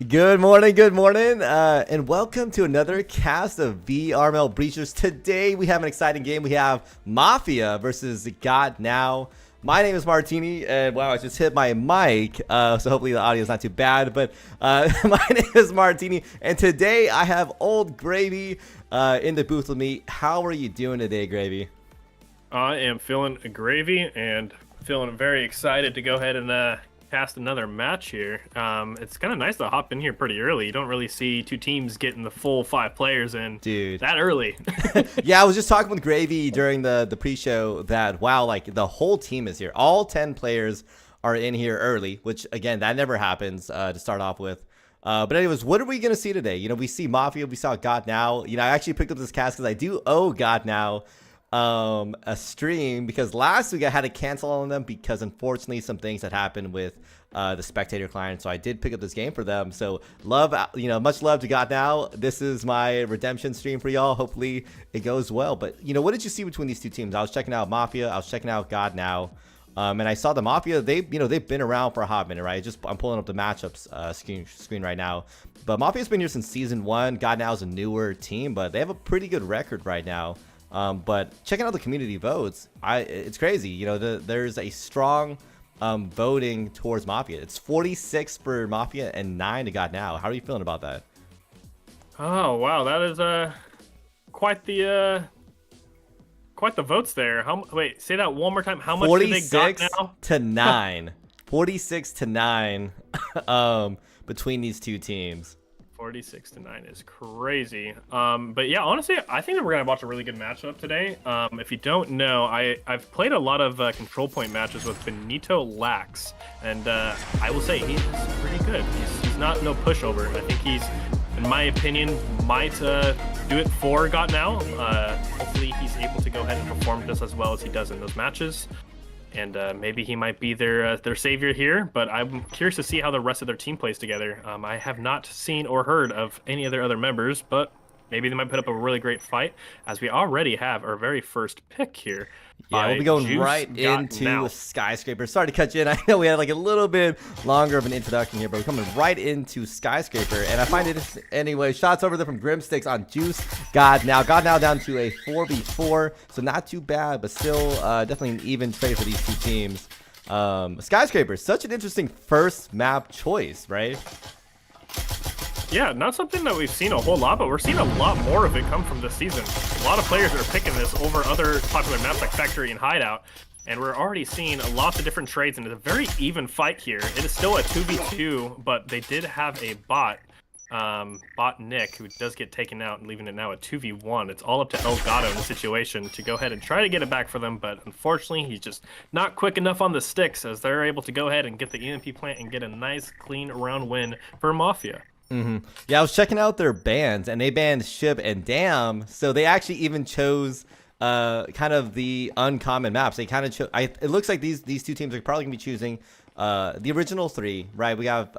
Good morning, and welcome to another cast of VRML Breachers. Today we have an exciting game. We have Mafia versus GotNow. My name is Martini, and wow, I just hit my mic, so hopefully the audio is not too bad, but my name is Martini, and today I have Old Gravy in the booth with me. How are you doing today, Gravy? I am feeling gravy and feeling very excited to go ahead and cast another match here. It's kind of nice to hop in here pretty early. You don't really see two teams getting the full 5 players in that early. Yeah, I was just talking with Gravy during the pre-show that, wow, like the whole team is here. All 10 players are in here early, which, again, that never happens to start off with. But anyways, what are we going to see today? You know, we see Mafia, we saw GotNow. You know, I actually picked up this cast because I do owe GotNow a stream, because last week I had to cancel on them because unfortunately some things had happened with the spectator client, so I did pick up this game for them. So love, you know, much love to GotNow. This is my redemption stream for y'all. Hopefully it goes well. But you know, what did you see between these two teams? I was checking out Mafia, I was checking out GotNow, and I saw the Mafia. They've been around for a hot minute, right? I'm pulling up the matchups screen right now. But Mafia's been here since season 1. GotNow's a newer team, but they have a pretty good record right now. But checking out the community votes, it's crazy. You know, there's a strong voting towards Mafia. It's 46 for Mafia and 9 to GotNow. How are you feeling about that? Oh wow, that is quite the votes there. Wait, say that one more time. How much do they got now? 46 to 9. 46 to 9 between these two teams. 46 to 9 is crazy. But yeah, honestly, I think that we're gonna watch a really good matchup today. If you don't know, I've played a lot of control point matches with Benito Lax, and I will say he's pretty good. He's not no pushover. I think he's, in my opinion, might do it for GotNow. Hopefully he's able to go ahead and perform just as well as he does in those matches. And maybe he might be their savior here, but I'm curious to see how the rest of their team plays together. I have not seen or heard of any of their other members, but Maybe they might put up a really great fight, as we already have our very first pick here. Yeah, we'll be going Juice right into GotNow. Skyscraper. Sorry to cut you in. I know we had like a little bit longer of an introduction here, but we're coming right into Skyscraper. And I find it, anyway, shots over there from Grimsticks on Juice GotNow. GotNow down to a 4v4, so not too bad, but still definitely an even trade for these two teams. Skyscraper, such an interesting first map choice, right? Yeah, not something that we've seen a whole lot, but we're seeing a lot more of it come from this season. A lot of players are picking this over other popular maps like Factory and Hideout, and we're already seeing lots of different trades, and it's a very even fight here. It is still a 2v2, but they did have a bot Nick, who does get taken out and leaving it now a 2v1. It's all up to Elgato in the situation to go ahead and try to get it back for them, but unfortunately he's just not quick enough on the sticks, as they're able to go ahead and get the EMP plant and get a nice clean round win for Mafia. Yeah, I was checking out their bans, and they banned Ship and Dam, so they actually even chose kind of the uncommon maps. They kind of chose. It looks like these two teams are probably gonna be choosing the original three, right? We have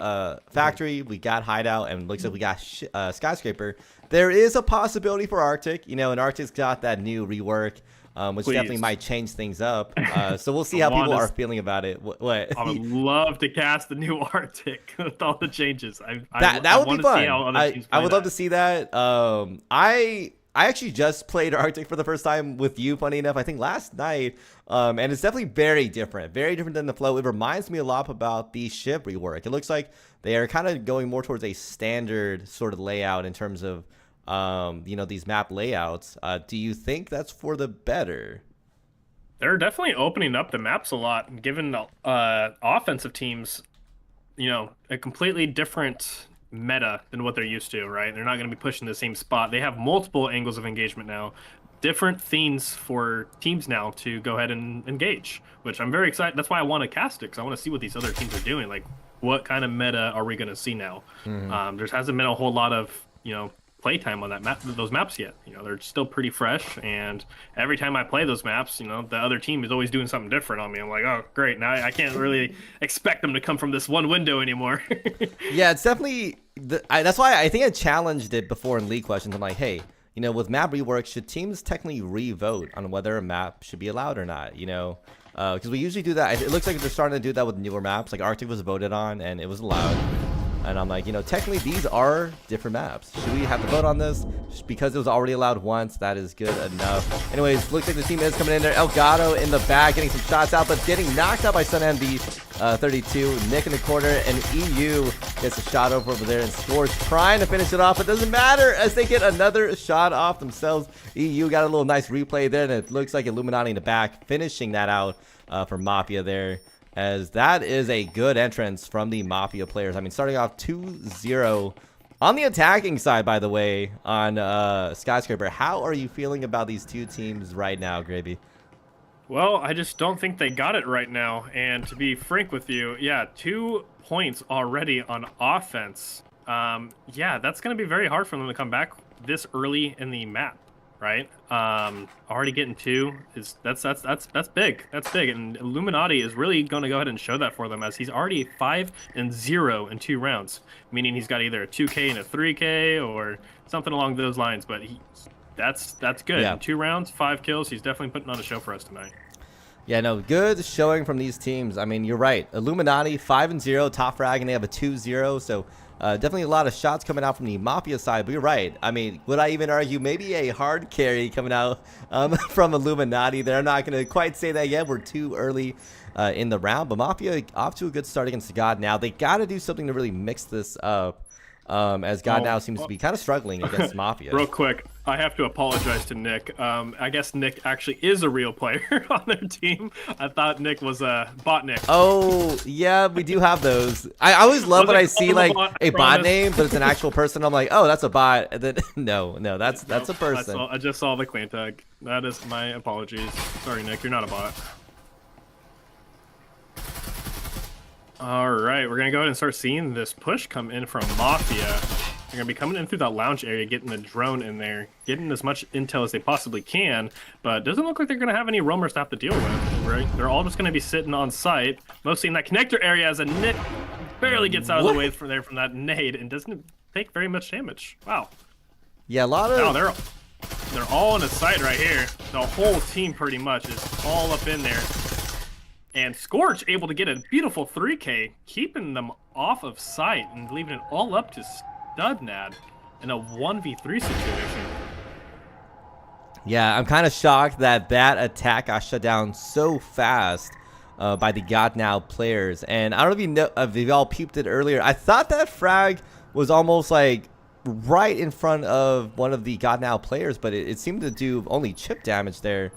Factory, we got Hideout, and it looks like we got Skyscraper. There is a possibility for Arctic, and Arctic's got that new rework. Which definitely might change things up. So we'll see how people are feeling about it. What? I would love to cast the new Arctic with all the changes. That would be fun. I would love to see that. I actually just played Arctic for the first time with you, funny enough, I think last night. And it's definitely very different than the flow. It reminds me a lot about the ship rework. It looks like they are kind of going more towards a standard sort of layout in terms of these map layouts. Do you think that's for the better? They're definitely opening up the maps a lot and giving offensive teams, a completely different meta than what they're used to, right? They're not going to be pushing the same spot. They have multiple angles of engagement now, different themes for teams now to go ahead and engage, which I'm very excited. That's why I want to cast it, because I want to see what these other teams are doing. Like, what kind of meta are we going to see now? There hasn't been a whole lot of, playtime on those maps yet. They're still pretty fresh, and every time I play those maps, the other team is always doing something different on me. I'm like, oh great, now I can't really expect them to come from this one window anymore. Yeah, it's definitely that's why I think I challenged it before in league questions. I'm like, hey, with map rework, should teams technically re-vote on whether a map should be allowed or not? Because we usually do that. It looks like they're starting to do that with newer maps. Like Arctic was voted on and it was allowed. And I'm like, technically these are different maps. Should we have to vote on this? Just because it was already allowed once, that is good enough. Anyways, looks like the team is coming in there. Elgato in the back, getting some shots out, but getting knocked out by SunMV 32. Nick in the corner, and EU gets a shot over there and scores, trying to finish it off. It doesn't matter as they get another shot off themselves. EU got a little nice replay there, and it looks like Illuminati in the back, finishing that out for Mafia there. As that is a good entrance from the Mafia players. I mean, starting off 2-0 on the attacking side, by the way, on Skyscraper. How are you feeling about these two teams right now, Gravy? Well, I just don't think they got it right now. And to be frank with you, yeah, 2 points already on offense. Yeah, that's going to be very hard for them to come back this early in the map. Right, already getting 2 that's big. That's big, and Illuminati is really going to go ahead and show that for them, as he's already 5-0 in 2 rounds, meaning he's got either a 2K and a 3K or something along those lines. But that's good. Yeah. In 2 rounds, 5 kills. He's definitely putting on a show for us tonight. Yeah, no, good showing from these teams. I mean, you're right. Illuminati 5-0, top frag, and they have a 2-0. So definitely a lot of shots coming out from the Mafia side. But you're right. I mean, would I even argue maybe a hard carry coming out from Illuminati? They're not going to quite say that yet. We're too early in the round. But Mafia off to a good start against GotNow. They got to do something to really mix this up. As GotNow seems to be kind of struggling against Mafia. Real quick, I have to apologize to Nick. I guess Nick actually is a real player on their team. I thought Nick was a bot Nick. Oh, yeah, we do have those. I always love when I see like a bot name, but it's an actual person. I'm like, oh, that's a bot. And then no, that's a person. I just saw the clan tag. That is my apologies. Sorry, Nick, you're not a bot. All right, we're going to go ahead and start seeing this push come in from Mafia. They're going to be coming in through that lounge area, getting the drone in there, getting as much intel as they possibly can, but it doesn't look like they're going to have any roamers to have to deal with, right? They're all just going to be sitting on site, mostly in that connector area, as a Nick barely gets out of the way from that nade and doesn't take very much damage. Wow. Yeah, a lot of. No, they're all in a site right here. The whole team pretty much is all up in there. And Scorch able to get a beautiful 3K, keeping them off of sight and leaving it all up to Studnad in a 1v3 situation. Yeah, I'm kind of shocked that attack got shut down so fast by the GotNow players. And I don't know if you know, if you all peeped it earlier. I thought that frag was almost like right in front of one of the GotNow players, but it seemed to do only chip damage there.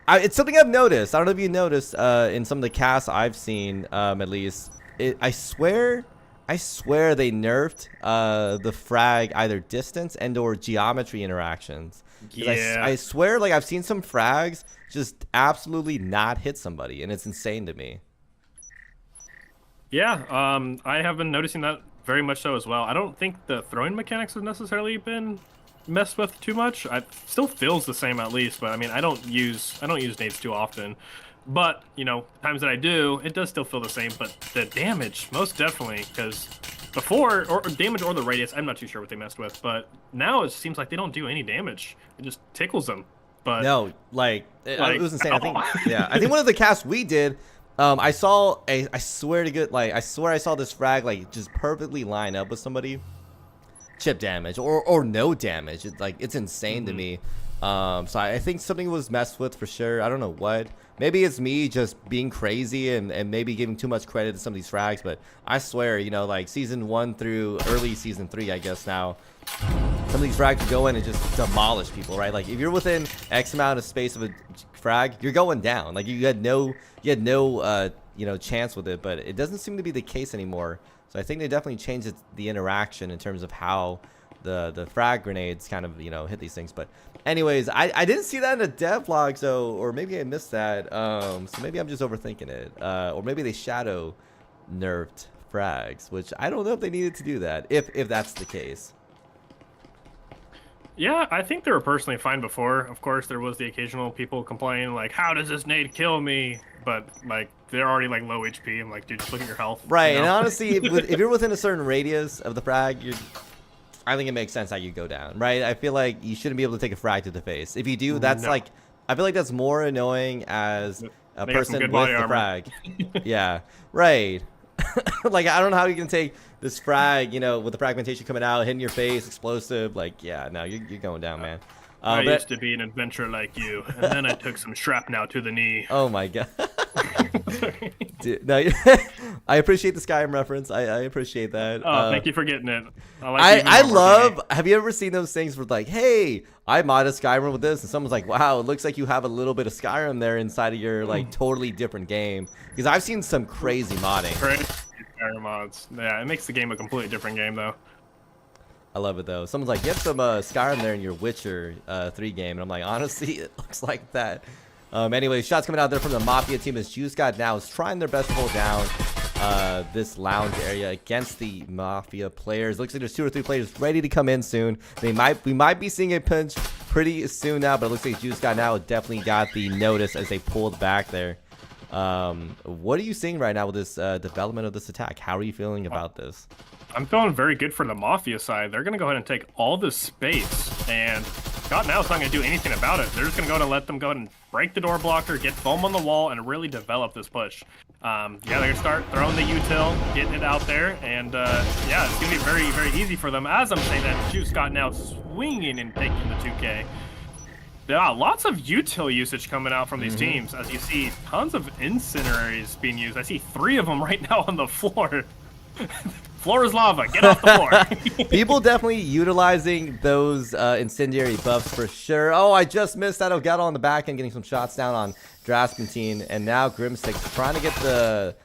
It's something I've noticed. I don't know if you noticed in some of the casts I've seen, at least. I swear they nerfed the frag either distance and or geometry interactions. Yeah. I swear, like, I've seen some frags just absolutely not hit somebody, and it's insane to me. Yeah, I have been noticing that very much so as well. I don't think the throwing mechanics have necessarily been messed with too much. It still feels the same at least, but I mean, I don't use nades too often. But, you know, times that I do, it does still feel the same, but the damage, most definitely, because before, or damage or the radius, I'm not too sure what they messed with, but now it seems like they don't do any damage. It just tickles them. But no, it was insane. I think, yeah, I think one of the casts we did, I saw I swear to good, like, I swear I saw this frag, like, just perfectly line up with somebody. Chip damage or no damage. It's insane to me. So I think something was messed with for sure. I don't know what. Maybe it's me just being crazy and maybe giving too much credit to some of these frags, but I swear, you know, like season 1 through early season 3, I guess now, some of these frags would go in and just demolish people, right? Like if you're within X amount of space of a frag, you're going down. Like you had no you know, chance with it, but it doesn't seem to be the case anymore. So I think they definitely changed the interaction in terms of how the frag grenades kind of, you know, hit these things. But anyways, I didn't see that in the dev log, so, or maybe I missed that. So maybe I'm just overthinking it. Or maybe they shadow nerfed frags, which I don't know if they needed to do that, if that's the case. yeah, I think they were personally fine before. Of course, there was the occasional people complaining, like, how does this nade kill me? But, like, they're already, like, low HP. I'm like, dude, just look at your health. Right, you know? and honestly, if you're within a certain radius of the frag, I think it makes sense how you go down, right? I feel like you shouldn't be able to take a frag to the face. If you do, that's like, I feel like that's more annoying as a person with the frag. Yeah, right. Like, I don't know how you can take this frag, you know, with the fragmentation coming out, hitting your face, explosive. Like, yeah, no, you're going down, man. I used to be an adventurer like you, and then I took some shrapnel to the knee. Oh my god. Dude, no, I appreciate the Skyrim reference. I appreciate that. Oh, thank you for getting it. I love. Have you ever seen those things where like, hey, I modded Skyrim with this, and someone's like, wow, it looks like you have a little bit of Skyrim there inside of your like totally different game. Because I've seen some crazy modding. Crazy Skyrim mods. Yeah, it makes the game a completely different game though. I love it though. Someone's like, you have some Skyrim there in your Witcher 3 game, and I'm like, honestly, it looks like that. Anyway, shots coming out there from the Mafia team as GotNow is trying their best to hold down this lounge area against the Mafia players. Looks like there's 2 or 3 players ready to come in soon. We might be seeing a pinch pretty soon now, but it looks like GotNow definitely got the notice as they pulled back there. What are you seeing right now with this development of this attack? How are you feeling about this? I'm feeling very good for the Mafia side. They're going to go ahead and take all this space, and GotNow's not going to do anything about it. They're just going to go ahead and let them go ahead and break the door blocker, get foam on the wall, and really develop this push. Yeah, they're going to start throwing the util, getting it out there, and yeah, it's going to be very, very easy for them. As I'm saying that, GotNow swinging and taking the 2K. Yeah, lots of util usage coming out from these teams. As you see, tons of incendiaries being used. I see 3 of them right now on the floor. Floor is lava. Get off the floor. People definitely utilizing those incendiary buffs for sure. Oh, I just missed that Elgato on the back end getting some shots down on Draspentine. And now Grimstick's trying to get the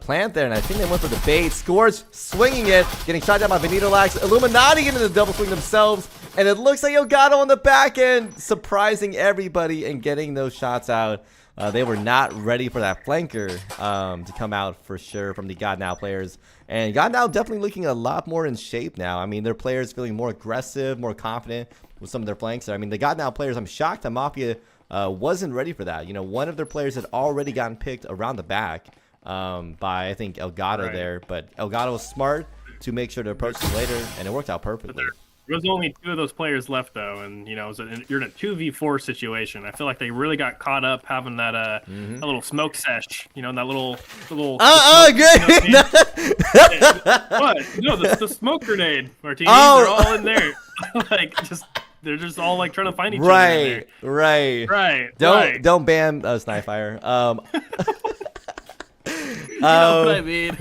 plant there. And I think they went for the bait. Scorch swinging it. Getting shot down by VRML. Illuminati getting the double swing themselves. And it looks like Elgato on the back end surprising everybody and getting those shots out. They were not ready for that flanker to come out for sure from the GotNow players. And GotNow definitely looking a lot more in shape now. I mean, their players feeling more aggressive, more confident with some of their flanks there. I mean, the GotNow players, I'm shocked that Mafia wasn't ready for that. You know, one of their players had already gotten picked around the back by, I think, Elgato there. But Elgato was smart to make sure to approach them later, and it worked out perfectly. There was only 2 of those players left, though, and you're in a 2v4 situation. I feel like they really got caught up having that a little smoke sesh, and that little Good. What? The smoke grenade, Martini. Oh. They're all in there, they're just all like trying to find each other. In there. Right. Right. Don't ban Snipefire. You know what I mean?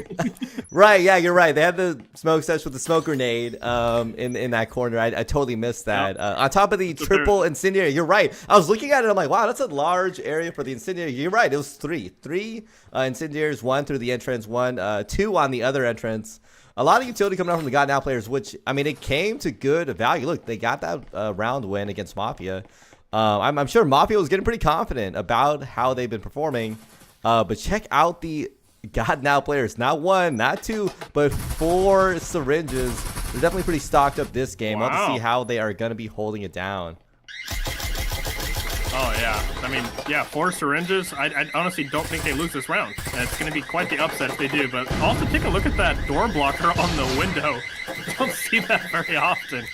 Right, yeah, you're right. They had the smoke sesh with the smoke grenade in that corner. I totally missed that. Yep. On top of the triple incendiary, you're right. I was looking at it, I'm like, wow, that's a large area for the incendiary. You're right, it was three incendiaries, 1 through the entrance, 2 on the other entrance. A lot of utility coming out from the GotNow players, which, I mean, it came to good value. Look, they got that round win against Mafia. I'm sure Mafia was getting pretty confident about how they've been performing. But check out the GotNow players. Not 1, not 2, but 4 syringes. They're definitely pretty stocked up this game. Wow. I'll have to see how they are going to be holding it down. Oh, yeah. I mean, yeah, 4 syringes. I honestly don't think they lose this round. It's going to be quite the upset if they do. But also take a look at that door blocker on the window. Don't see that very often.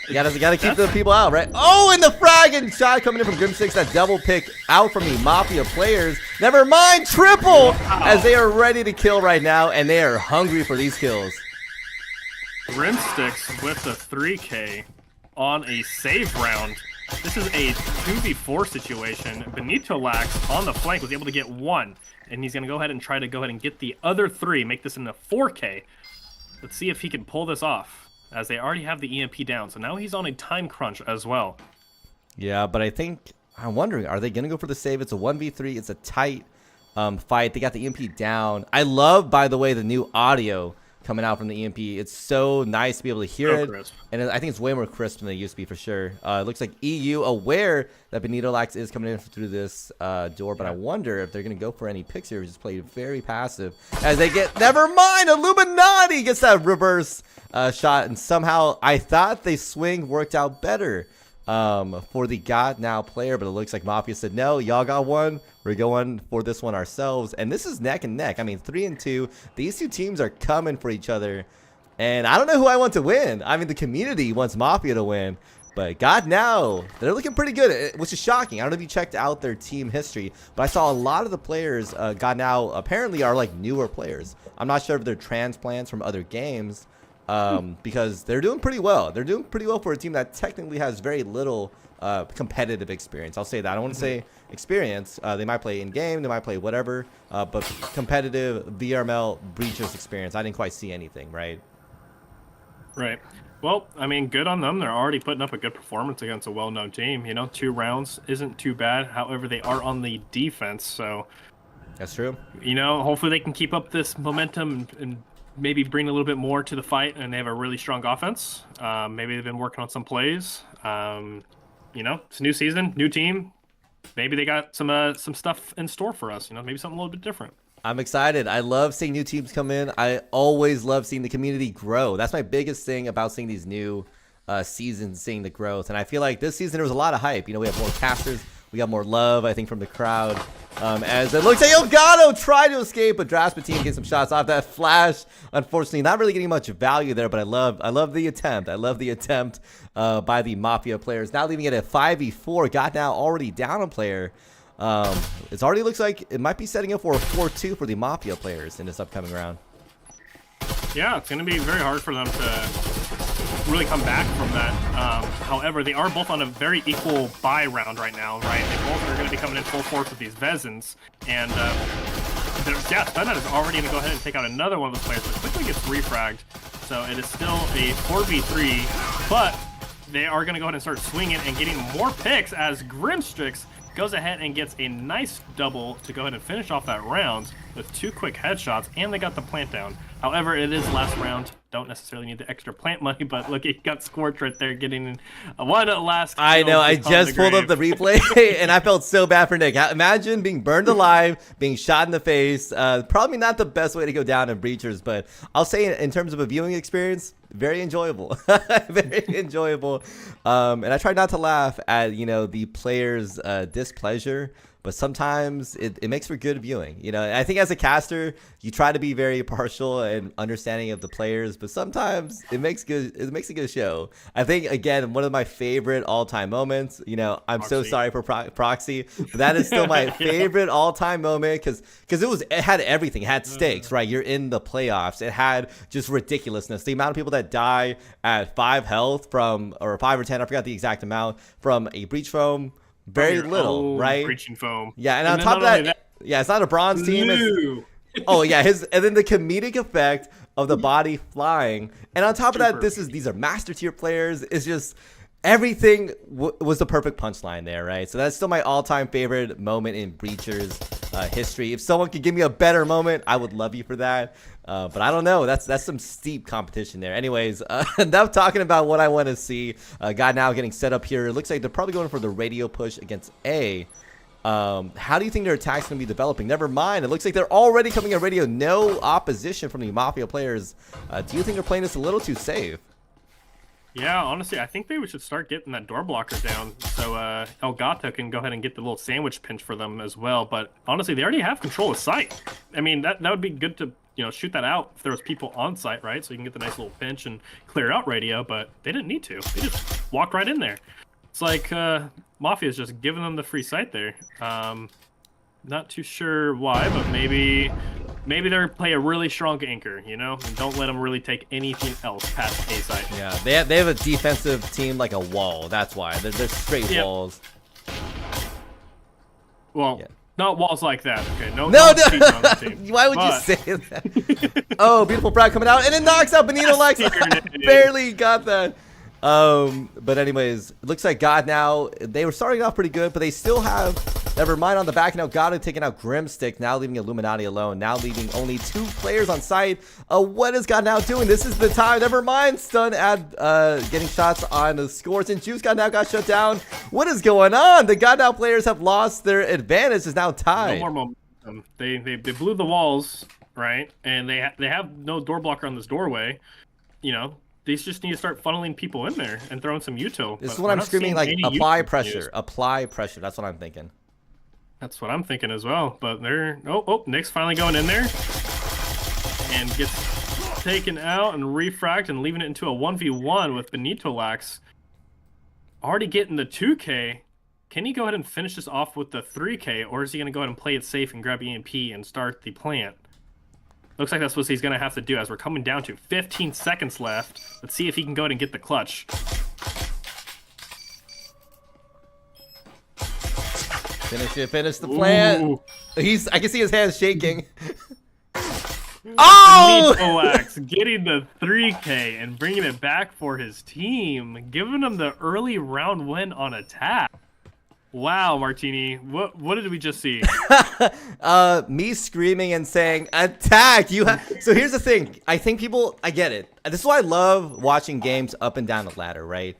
You gotta keep the people out, right? Oh, and the fragging shot coming in from Grim6. That double pick out from the Mafia players. Never mind, triple, as they are ready to kill right now, and they are hungry for these kills. Grimsticks with the 3K on a save round. This is a 2v4 situation. Benito Lax on the flank was able to get 1, and he's going to go ahead and get the other 3, make this into 4K. Let's see if he can pull this off, as they already have the EMP down. So now he's on a time crunch as well. Yeah, but I'm wondering, are they going to go for the save? It's a 1v3. It's a tight fight. They got the EMP down. I love, by the way, the new audio coming out from the EMP. It's so nice to be able to hear it. Crisp. And I think it's way more crisp than it used to be for sure. It looks like EU aware that Benito Lax is coming in through this door, but I wonder if they're going to go for any picks here. Just play very passive as they get, never mind, Illuminati gets that reverse shot, and somehow I thought the swing worked out better for the GotNow player, but it looks like Mafia said, no, y'all got 1. We're going for this one ourselves. And this is neck and neck. I mean, 3 and 2. These 2 teams are coming for each other. And I don't know who I want to win. I mean, the community wants Mafia to win. But GotNow, they're looking pretty good, which is shocking. I don't know if you checked out their team history, but I saw a lot of the players GotNow apparently are like newer players. I'm not sure if they're transplants from other games. Because they're doing pretty well. They're doing pretty well for a team that technically has very little competitive experience. I'll say that. I don't want to say experience. They might play in-game. They might play whatever. But competitive VRML breaches experience, I didn't quite see anything, right? Right. Well, I mean, good on them. They're already putting up a good performance against a well-known team. 2 rounds isn't too bad. However, they are on the defense, so... That's true. Hopefully they can keep up this momentum and maybe bring a little bit more to the fight, and they have a really strong offense. Maybe they've been working on some plays. It's a new season, new team. Maybe they got some stuff in store for us. Maybe something a little bit different. I'm excited. I love seeing new teams come in. I always love seeing the community grow. That's my biggest thing about seeing these new seasons, seeing the growth. And I feel like this season there was a lot of hype. We have more casters. We got more love, I think, from the crowd. As it looks like Elgato tried to escape, but Drasputin gets some shots off that flash. Unfortunately, not really getting much value there, but I love the attempt. I love the attempt by the Mafia players. Now leaving it at 5v4. GotNow already down a player. It already looks like it might be setting up for a 4-2 for the Mafia players in this upcoming round. Yeah, it's going to be very hard for them to really come back from that. However, they are both on a very equal buy round right now, right? They both are going to be coming in full force with these Vezins. And, Stunut is already going to go ahead and take out another one of the players, but quickly gets refragged. So it is still a 4v3, but they are going to go ahead and start swinging and getting more picks as Grimstrix goes ahead and gets a nice double to go ahead and finish off that round with 2 quick headshots, and they got the plant down. However, it is last round. Don't necessarily need the extra plant money, but look, he got Scorch right there getting one last kill. I know, I just pulled up the replay, and I felt so bad for Nick. Imagine being burned alive, being shot in the face. Probably not the best way to go down in Breachers, but I'll say in terms of a viewing experience, very enjoyable. Very enjoyable. And I tried not to laugh at, the players' displeasure but sometimes it makes for good viewing. You know, I think as a caster, you try to be very partial and understanding of the players, but sometimes it makes a good show. I think, again, one of my favorite all-time moments, you know, I'm so sorry for Proxy, but that is still my favorite all-time moment because it had everything. It had stakes, right? You're in the playoffs. It had just ridiculousness. The amount of people that die at 5 health or 5 or 10, I forgot the exact amount, from a breach foam. Very little, right? Breaching foam. Yeah, and on top of that, yeah, it's not a bronze team. Oh yeah, and then the comedic effect of the body flying, and on top of that, these are master tier players. It's just everything was the perfect punchline there, right? So that's still my all-time favorite moment in Breachers history. If someone could give me a better moment, I would love you for that. But I don't know. That's some steep competition there. Anyways, enough talking about what I want to see. GotNow getting set up here. It looks like they're probably going for the radio push against A. How do you think their attack's going to be developing? Never mind. It looks like they're already coming at radio. No opposition from the Mafia players. Do you think they're playing this a little too safe? Yeah, honestly, I think they should start getting that door blocker down so Elgato can go ahead and get the little sandwich pinch for them as well. But honestly, they already have control of site. I mean, that would be good to, you know, shoot that out if there was people on site, right? So you can get the nice little pinch and clear out radio, but they didn't need to. They just walked right in there. It's like Mafia's just giving them the free site there. Not too sure why, but maybe they play a really strong anchor, you know, and don't let them really take anything else past A site. Yeah, they have a defensive team like a wall. That's why they're straight walls. Well, yeah. Not walls like that. Okay, no. Why would you say that? Oh, beautiful Brad coming out, and it knocks out Benito Lex. Barely got that. But anyways, it looks like GotNow, they were starting off pretty good, but they still have, never mind, on the back now, Gotta taking out Grimstick, now leaving Illuminati alone, now leaving only 2 players on site. What is GotNow doing? This is the time. Never mind, stun at getting shots on the scores, and Juice GotNow got shut down. What is going on? The GotNow players have lost their advantage. Is now tied. No more momentum. They blew the walls, right? And they have no door blocker on this doorway, you know. They just need to start funneling people in there and throwing some util. This is what I'm screaming, like, apply pressure. Apply pressure. That's what I'm thinking. That's what I'm thinking as well. But they're... Oh, Nick's finally going in there. And gets taken out and refract and leaving it into a 1v1 with Benito Lax. Already getting the 2K. Can he go ahead and finish this off with the 3K? Or is he going to go ahead and play it safe and grab EMP and start the plant? Looks like that's what he's going to have to do as we're coming down to 15 seconds left. Let's see if he can go ahead and get the clutch. Finish the plant. I can see his hands shaking. Oh! Nicoax getting the 3K and bringing it back for his team, giving him the early round win on attack. Wow, Martini, what did we just see? Me screaming and saying, attack! So here's the thing. I think I get it. This is why I love watching games up and down the ladder, right?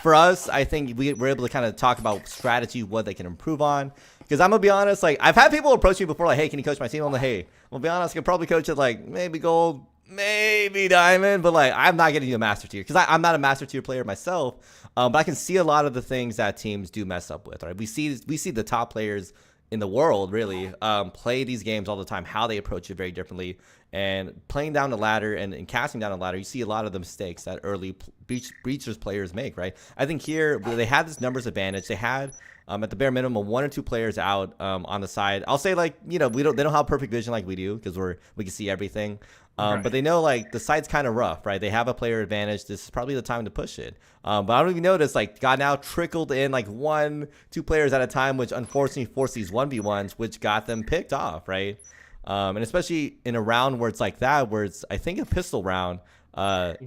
For us, I think we're able to kind of talk about strategy, what they can improve on. Because I'm going to be honest, like, I've had people approach me before, like, hey, can you coach my team? I'm like, hey, I'm going to be honest, I can probably coach it, like, maybe gold, maybe diamond, but, like, I'm not getting you a master tier. Because I'm not a master tier player myself. But I can see a lot of the things that teams do mess up with, right? We see the top players in the world, really, play these games all the time, how they approach it very differently. And playing down the ladder and casting down the ladder, you see a lot of the mistakes that early breachers players make, right? I think here, they had this numbers advantage. They had, at the bare minimum, 1 or 2 players out on the side. I'll say, like, you know, they don't have perfect vision like we do because we can see everything. Right. But they know, like, the site's kind of rough, right? They have a player advantage. This is probably the time to push it. But I don't even notice, like, GotNow trickled in, like, 1, 2 players at a time, which unfortunately forced these 1v1s, which got them picked off, right? And especially in a round where it's like that, where it's, I think, a pistol round,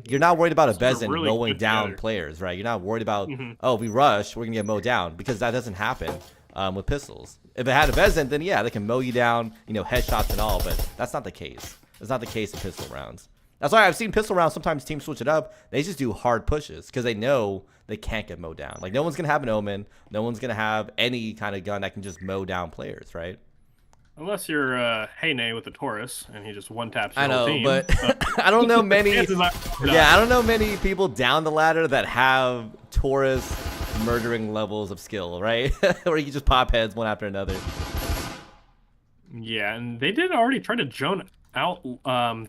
you're not worried about a Bezin really mowing down players, right? You're not worried about, oh, we rush, we're going to get mowed down, because that doesn't happen with pistols. If it had a Bezin, then, yeah, they can mow you down, you know, headshots and all, but that's not the case. It's not the case in pistol rounds. That's why I've seen pistol rounds, sometimes teams switch it up. They just do hard pushes because they know they can't get mowed down. Like, no one's going to have an Omen. No one's going to have any kind of gun that can just mow down players, right? Unless you're Heyne with the Taurus and he just one-taps your I know, whole team. But I don't know many. I don't know many people down the ladder that have Taurus murdering levels of skill, right? Where you can just pop heads one after another. Yeah, and they did already try to drone out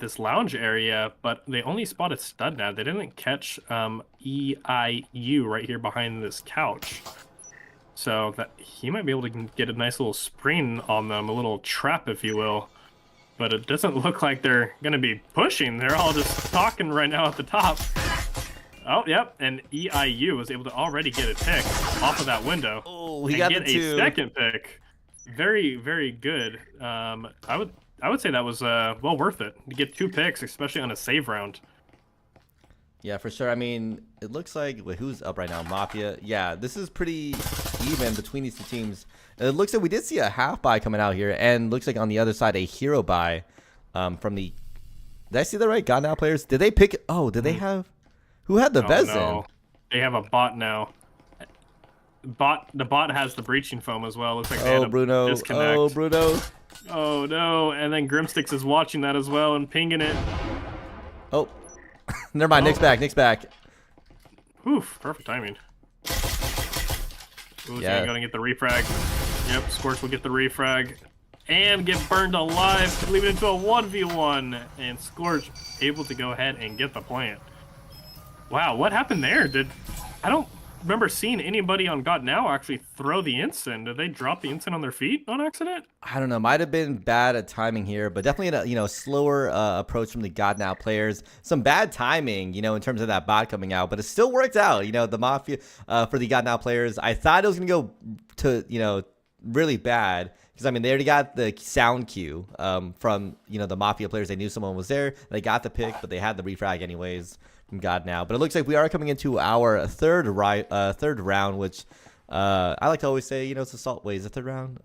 this lounge area, but they only spotted Stud now. They didn't catch EIU right here behind this couch. So that he might be able to get a nice little spring on them, a little trap, if you will. But it doesn't look like they're going to be pushing. They're all just talking right now at the top. Oh, yep, and EIU was able to already get a pick off of that window. Oh, he got get a second pick. Very, very good. I would say that was well worth it to get 2 picks, especially on a save round. Yeah, for sure. I mean, it looks like who's up right now? Mafia. Yeah, this is pretty even between these two teams. It looks like we did see a half buy coming out here, and looks like on the other side a hero buy from the. Did I see that right? GotNow players. Did they pick? Oh, did they have? Who had the Vezin? No. They have a bot now. The bot has the breaching foam as well. Looks like they had a Bruno. disconnect. Oh, Bruno. Oh no! And then Grimsticks is watching that as well and pinging it. Oh, never mind. Nick's back. Nick's back. Oof! Perfect timing. Ooh, yeah. Gonna get the refrag. Yep, Scorch will get the refrag and get burned alive, leave it into a 1v1, and Scorch able to go ahead and get the plant. Wow, what happened there? I don't remember seeing anybody on GotNow actually throw the ensign. Did they drop the ensign on their feet on accident? I don't know. Might have been bad at timing here, but definitely a slower approach from the GotNow players. Some bad timing, in terms of that bot coming out, but it still worked out. The Mafia for the GotNow players. I thought it was gonna go to really bad because they already got the sound cue from the Mafia players. They knew someone was there. They got the pick, but they had the refrag anyways from GotNow. But it looks like we are coming into our third round, which I like to always say, it's assault. Wait, is it third round?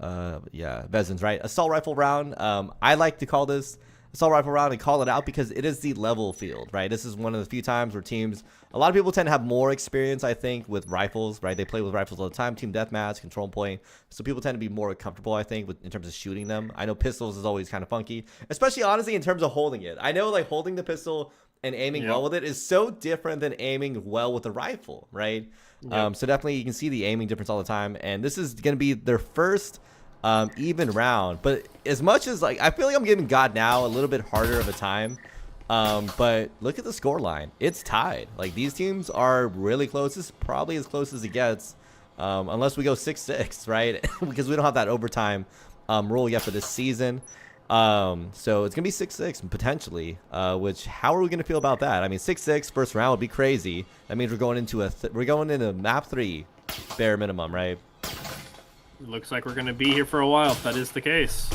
Yeah, Vezin's right. Assault rifle round. I like to call this assault rifle round and call it out because it is the level field, right? This is one of the few times where a lot of people tend to have more experience, I think, with rifles, right? They play with rifles all the time, team deathmatch, control point. So people tend to be more comfortable, I think, in terms of shooting them. I know pistols is always kind of funky, especially honestly in terms of holding it. I know holding the pistol and aiming well with it is so different than aiming well with a rifle, right? Yep. So definitely you can see the aiming difference all the time. And this is going to be their first even round. But as much as I feel like I'm giving GotNow a little bit harder of a time. But look at the score line. It's tied. These teams are really close. This is probably as close as it gets. Unless we go 6-6, right? Because we don't have that overtime rule yet for this season. So it's gonna be 6-6 potentially, which how are we gonna feel about that? 6-6 first round would be crazy. That means we're going into map 3 bare minimum, right? Looks like we're gonna be here for a while if that is the case,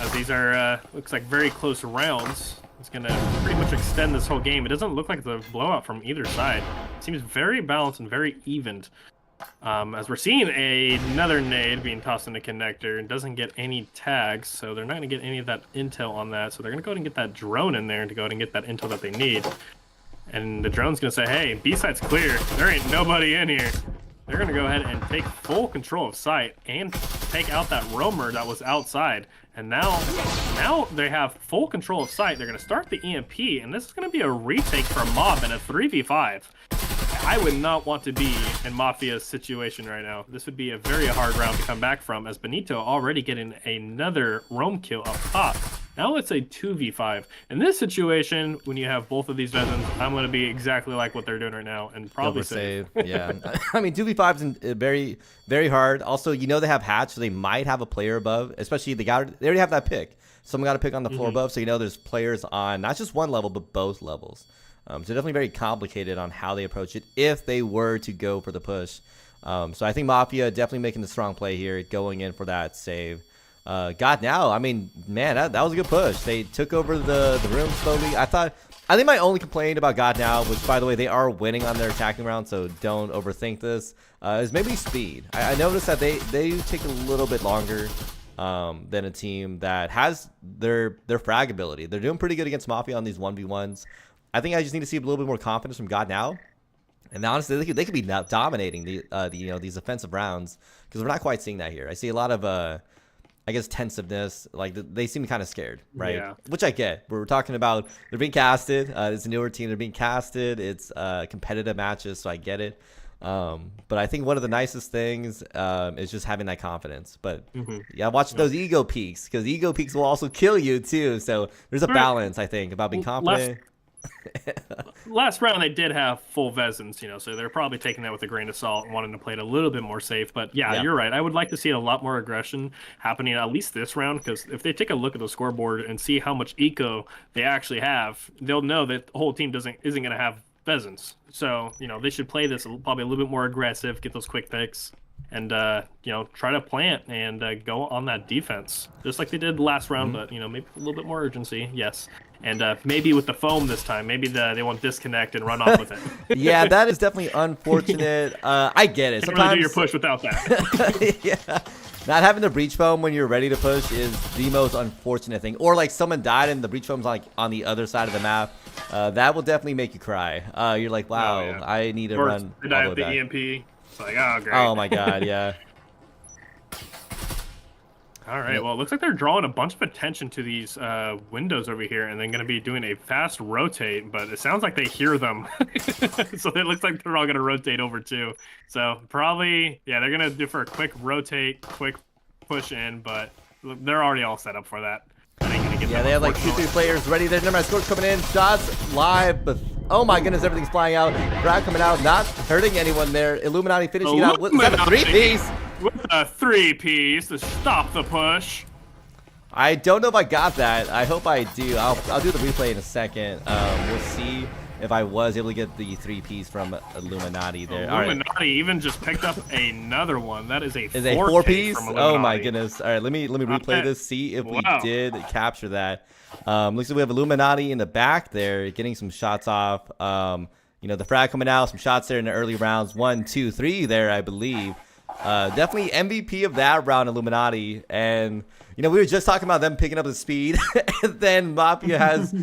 as these are looks like very close rounds. It's gonna pretty much extend this whole game. It doesn't look like it's a blowout from either side. It seems very balanced and very evened. As we're seeing another nade being tossed in the connector, and doesn't get any tags, so they're not going to get any of that intel on that. So they're going to go ahead and get that drone in there to go ahead and get that intel that they need. And the drone's going to say, hey, B-side's clear. There ain't nobody in here. They're going to go ahead and take full control of site and take out that roamer that was outside. And now they have full control of site. They're going to start the EMP, and this is going to be a retake for Mob in a 3v5. I would not want to be in Mafia's situation right now. This would be a very hard round to come back from, as Benito already getting another roam kill up top. Now it's a 2v5. In this situation, when you have both of these Vezins, I'm going to be exactly like what they're doing right now and probably save. Yeah. 2v5 is very, very hard. Also, they have hatch, so they might have a player above, especially they already have that pick. Someone got to pick on the floor above, so there's players on not just one level, but both levels. So definitely very complicated on how they approach it if they were to go for the push. So I think Mafia definitely making the strong play here, going in for that save. GotNow, man, that was a good push. They took over the room slowly. I think my only complaint about GotNow, which by the way, they are winning on their attacking round, so don't overthink this, is maybe speed. I noticed that they take a little bit longer than a team that has their frag ability. They're doing pretty good against Mafia on these 1v1s. I think I just need to see a little bit more confidence from GotNow. And honestly, they could be dominating these offensive rounds, because we're not quite seeing that here. I see a lot of tensiveness. They seem kind of scared, right? Yeah. Which I get. We're talking about they're being casted. It's a newer team. They're being casted. It's competitive matches, so I get it. But I think one of the nicest things is just having that confidence. But yeah, watch Yeah. those ego peaks, because ego peaks will also kill you too. So there's a balance, I think, about being confident. Last round they did have full Vezins, you know, so they're probably taking that with a grain of salt and wanting to play it a little bit more safe. But yeah, Yeah. you're right. I would like to see a lot more aggression happening at least this round, because if they take a look at the scoreboard and see how much eco they actually have, they'll know that the whole team isn't going to have Vezins. So, you know, they should play this probably a little bit more aggressive, get those quick picks, and you know, try to plant and go on that defense just like they did last round. But you know, maybe a little bit more urgency, yes. And maybe with the foam this time, maybe they won't disconnect and run off with it. Yeah, that is definitely unfortunate. I get it. Can't Sometimes really do your push without that. yeah, not having the breach foam when you're ready to push is the most unfortunate thing. Or like someone died and the breach foam's like on the other side of the map. That will definitely make you cry. You're like, wow, Oh, yeah. I need to Or run. they die all with the the way back. EMP. It's like, oh, great. Oh my god, yeah. All right, well, it looks like they're drawing a bunch of attention to these windows over here, and then going to be doing a fast rotate, but it sounds like they hear them. So it looks like they're all going to rotate over too. So probably, yeah, they're going to do for a quick rotate, quick push in, but they're already all set up for that. That ain't gonna get Yeah, them, they have like 2-3 unfortunately. players ready. Their number scores coming in. Shots live, but oh my goodness, everything's flying out. Brad coming out, not hurting anyone there. Illuminati finishing it out. Is that a 3-piece? With a 3-piece to stop the push. I don't know if I got that. I hope I do. I'll do the replay in a second. We'll see if I was able to get the 3-piece from Illuminati there. All right. Illuminati even just picked up another one. That is a Is a 4K 4-piece? from Oh my Illuminati. goodness. All right, let me replay this, see if we Wow. did capture that. Looks like we have Illuminati in the back there getting some shots off. You know, the frag coming out, some shots there in the early rounds. 1, 2, 3 there, I believe. Definitely MVP of that round, Illuminati. And, you know, we were just talking about them picking up the speed. And then Mafia has,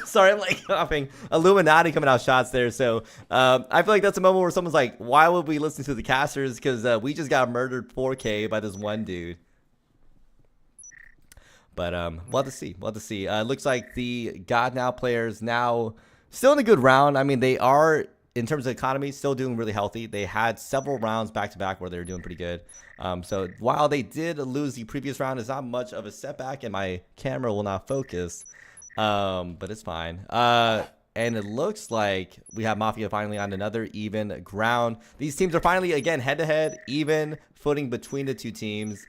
sorry, I'm like coughing, Illuminati coming out shots there. So I feel like that's a moment where someone's like, why would we listen to the casters? Because we just got murdered 4K by this one dude. But we'll have to see. We'll have to see. Looks like the GotNow players now still in a good round. I mean, they are, in terms of economy, still doing really healthy. They had several rounds back-to-back where they were doing pretty good. So while they did lose the previous round, it's not much of a setback, and my camera will not focus. But it's fine. And it looks like we have Mafia finally on another even ground. These teams are finally, again, head-to-head, even footing between the two teams.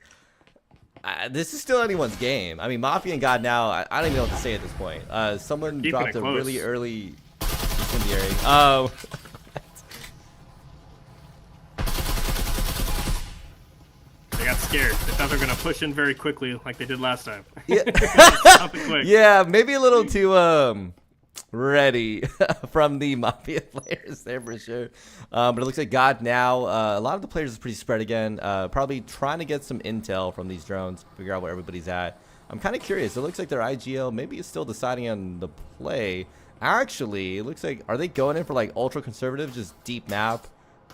This is still anyone's game. I mean, Mafia and GotNow, I don't even know what to say at this point. Someone Keeping dropped it a close. really early incendiary. Oh. They got scared. They thought they were going to push in very quickly like they did last time. Yeah. Stop it quick. Yeah, maybe a little too ready from the Mafia players there for sure. But it looks like GotNow, a lot of the players is pretty spread again. Probably trying to get some intel from these drones, figure out where everybody's at. I'm kind of curious. It looks like their IGL maybe is still deciding on the play. Actually, it looks like, are they going in for like ultra conservative, just deep map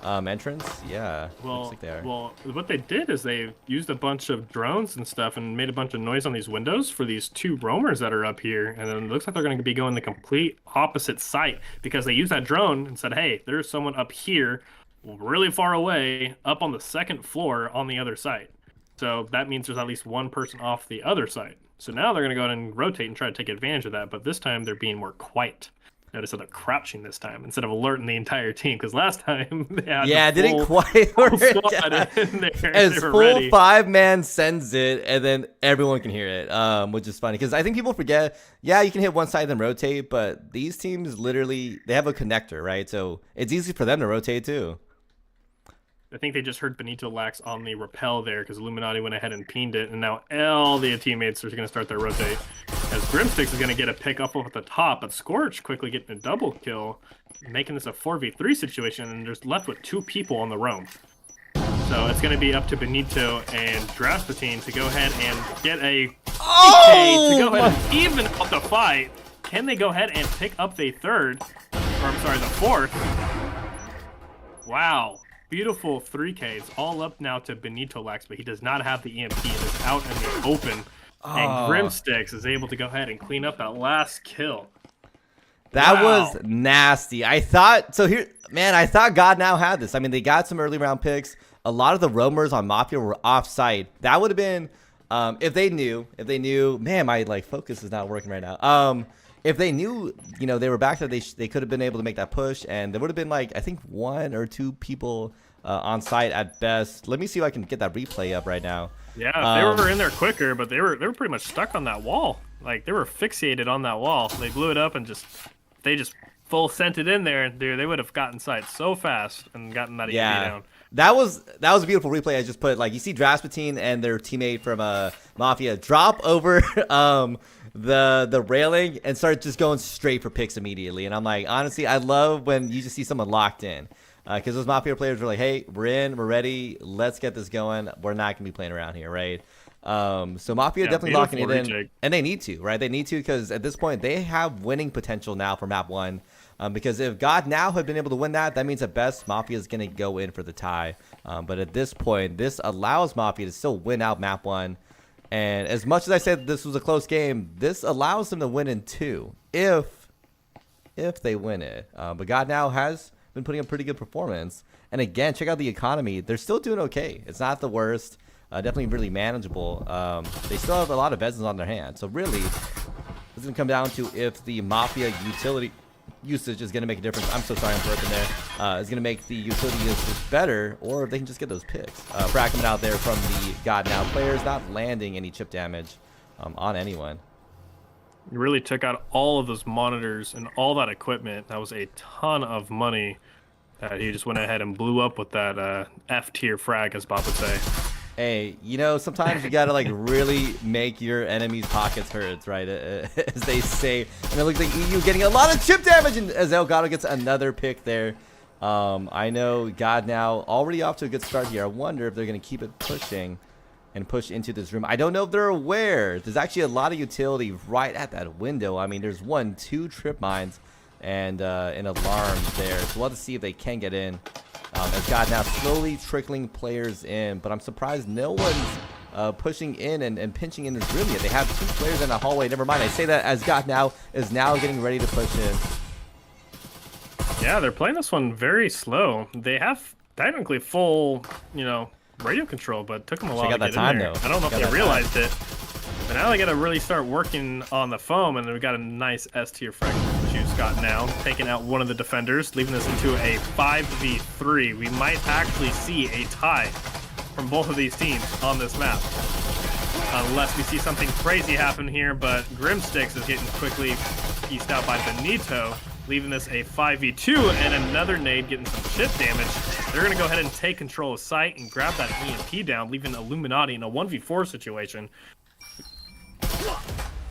entrance? Yeah, looks like they are. Well, what they did is they used a bunch of drones and stuff and made a bunch of noise on these windows for these two roamers that are up here. And then it looks like they're going to be going the complete opposite site because they used that drone and said, hey, there's someone up here really far away up on the second floor on the other site. So that means there's at least one person off the other side. So now they're going to go ahead and rotate and try to take advantage of that. But this time they're being more quiet. Notice how they're crouching this time instead of alerting the entire team. Because last time they had Didn't quite full work squad out. in there. As They were full ready. 5-man sends it, and then everyone can hear it, which is funny because I think people forget. Yeah, you can hit one side and then rotate, but these teams literally they have a connector, right? So it's easy for them to rotate too. I think they just heard Benito Lax on the rappel there because Illuminati went ahead and peened it, and now all the teammates are going to start their rotate. As Grimsticks is going to get a pick up at the top, but Scorch quickly getting a double kill, making this a 4v3 situation, and there's left with 2 people on the roam. So it's going to be up to Benito and Draspatine to go ahead and get a PK to go ahead and even out the fight. Can they go ahead and pick up the third? Or I'm sorry, the fourth. Wow. Beautiful 3Ks, all up now to Benito Lax, but he does not have the EMP. It is out in the open. And Grimsticks is able to go ahead and clean up that last kill. That Wow. was nasty. I thought so here, man. I thought GotNow had this. I mean, they got some early round picks. A lot of the roamers on Mafia were offside. That would have been if they knew. Man, my like focus is not working right now. If they knew, you know, they were back there, they could have been able to make that push, and there would have been like I think 1 or 2 people on site at best. Let me see if I can get that replay up right now. Yeah, they were in there quicker, but they were pretty much stuck on that wall. Like they were fixated on that wall. They blew it up and they just full sent it in there. Dude, they would have gotten sight so fast and gotten that EMP down. That was a beautiful replay. I just put like you see Draspatine and their teammate from Mafia drop over the railing and start just going straight for picks immediately. And I'm like, honestly, I love when you just see someone locked in. Because those Mafia players were like, hey, we're in, we're ready, let's get this going. We're not going to be playing around here, right? So Mafia definitely locking it in. And they need to, right? They need to because at this point, they have winning potential now for map 1. Because if GotNow had been able to win that, that means at best, Mafia is going to go in for the tie. But at this point, this allows Mafia to still win out map 1. And as much as I said this was a close game, this allows them to win in 2 if they win it. But GotNow has been putting up pretty good performance, and again, check out the economy. They're still doing okay. It's not the worst. Definitely really manageable. They still have a lot of business on their hands, so really it's gonna come down to if the Mafia utility usage is gonna make a difference. I'm so sorry I'm burping there. Is gonna make the utility usage better, or if they can just get those picks. Frag coming out there from the GotNow players, not landing any chip damage on anyone. You really took out all of those monitors and all that equipment. That was a ton of money that he just went ahead and blew up with that F tier frag, as Bob would say. Hey, you know, sometimes you gotta like really make your enemies' pockets hurt, right? As they say. And it looks like EU getting a lot of chip damage, and as Elgato gets another pick there. I know GotNow already off to a good start here. I wonder if they're gonna keep it pushing and push into this room. I don't know if they're aware. There's actually a lot of utility right at that window. I mean, there's 1, 2 trip mines and an alarm there. So we'll have to see if they can get in. As GotNow slowly trickling players in, but I'm surprised no one's pushing in and pinching in this room yet. They have 2 players in the hallway. Never mind. I say that as GotNow is now getting ready to push in. Yeah, they're playing this one very slow. They have technically full, you know, radio control, but it took them a while to get in there. I don't know if they realized it. But now they got to really start working on the foam, and we got a nice S tier frag juice GotNow, taking out one of the defenders, leaving us into a 5v3. We might actually see a tie from both of these teams on this map. Unless we see something crazy happen here, but Grimsticks is getting quickly pieced out by Benito, leaving this a 5v2 and another nade getting some chip damage. They're going to go ahead and take control of site and grab that EMP down, leaving Illuminati in a 1v4 situation.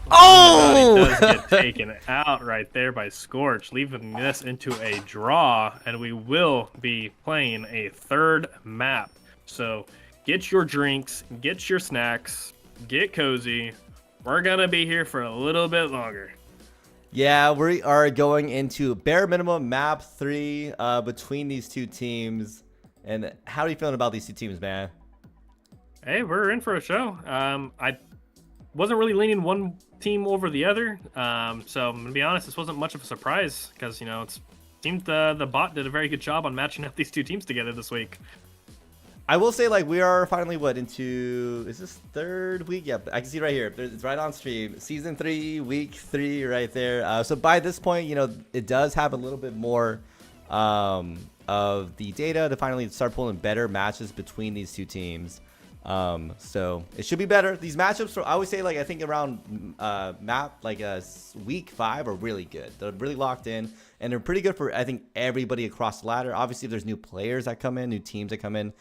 Oh! Illuminati does get taken out right there by Scorch, leaving this into a draw, and we will be playing a 3rd map. So get your drinks, get your snacks, get cozy. We're going to be here for a little bit longer. Yeah, we are going into bare minimum map 3 between these 2 teams. And how are you feeling about these 2 teams, man? Hey, we're in for a show. I wasn't really leaning one team over the other. So I'm going to be honest, this wasn't much of a surprise because, you know, it seemed the bot did a very good job on matching up these 2 teams together this week. I will say, like, we are finally, into, is this 3rd week? Yeah, I can see right here. It's right on stream. Season 3, week 3 right there. So by this point, you know, it does have a little bit more of the data to finally start pulling better matches between these 2 teams. So it should be better. These matchups, I always say, like, I think around week 5 are really good. They're really locked in, and they're pretty good for, I think, everybody across the ladder. Obviously, if there's new players that come in, new teams that come in,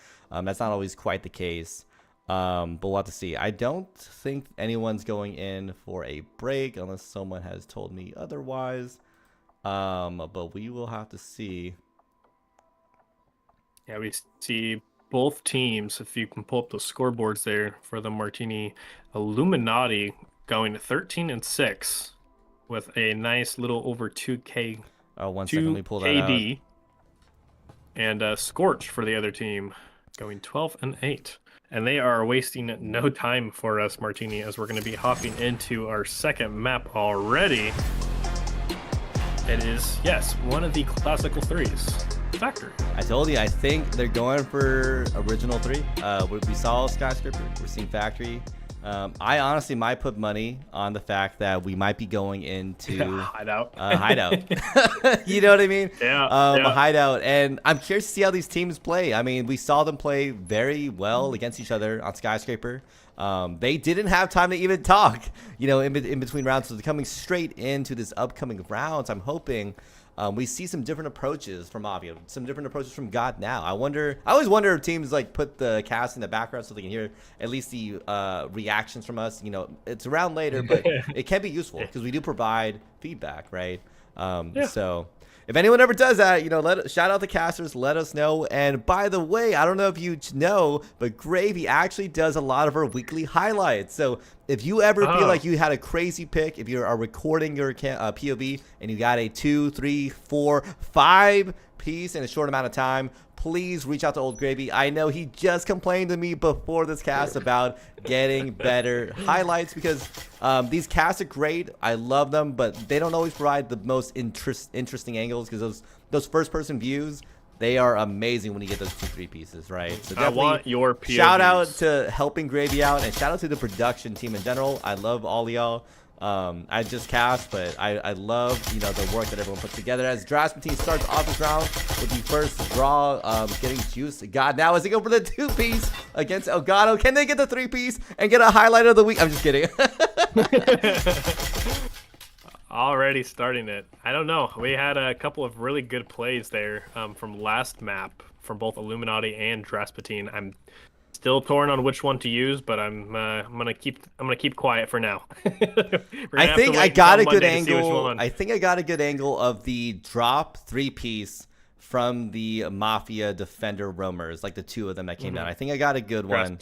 that's not always quite the case. But we'll have to see. I don't think anyone's going in for a break unless someone has told me otherwise. But we will have to see. Yeah, we see both teams, if you can pull up the scoreboards there for the Martini Illuminati, going 13-6 with a nice little over 2K. Oh, 1 second, let me pull that KD. Out. And Scorch for the other team going 12-8. And they are wasting no time for us, Martini, as we're going to be hopping into our 2nd map already. It is, yes, one of the classical threes. Factory. I told you, I think they're going for original 3. We saw Skyscraper, we're seeing Factory. I honestly might put money on the fact that we might be going into hideout. You know what I mean? Yeah, A hideout. And I'm curious to see how these teams play. I mean, we saw them play very well against each other on Skyscraper. They didn't have time to even talk, you know, in between rounds. So they're coming straight into this upcoming rounds. I'm hoping we see some different approaches from Mafia, some different approaches from GotNow. I always wonder if teams like put the cast in the background so they can hear at least the reactions from us. You know, it's around later, but it can be useful because we do provide feedback, right? So if anyone ever does that, you know, shout out the casters, let us know. And by the way, I don't know if you know, but Gravy actually does a lot of our weekly highlights. So if you ever feel like you had a crazy pick, if you are recording your POV and you got a 2, 3, 4, 5 piece in a short amount of time, please reach out to Old Gravy. I know he just complained to me before this cast about getting better highlights because these casts are great. I love them, but they don't always provide the most interesting angles because those first-person views, they are amazing when you get those 2, 3 pieces, right? So I want your POVs. Shout out to helping Gravy out, and shout out to the production team in general. I love all of y'all. I just cast, but I love, you know, the work that everyone puts together. As Drasmatine starts off this round with the first draw, getting juice. GotNow as they go for the 2-piece against Elgato. Can they get the 3-piece and get a highlight of the week? I'm just kidding. Already starting it. I don't know. We had a couple of really good plays there from last map from both Illuminati and Drasmatine. I'm still torn on which one to use, but I'm gonna keep quiet for now. I think I got a good angle. I think I got a good angle of the drop 3-piece from the Mafia Defender roamers, like the 2 of them that came down. I think I got a good one.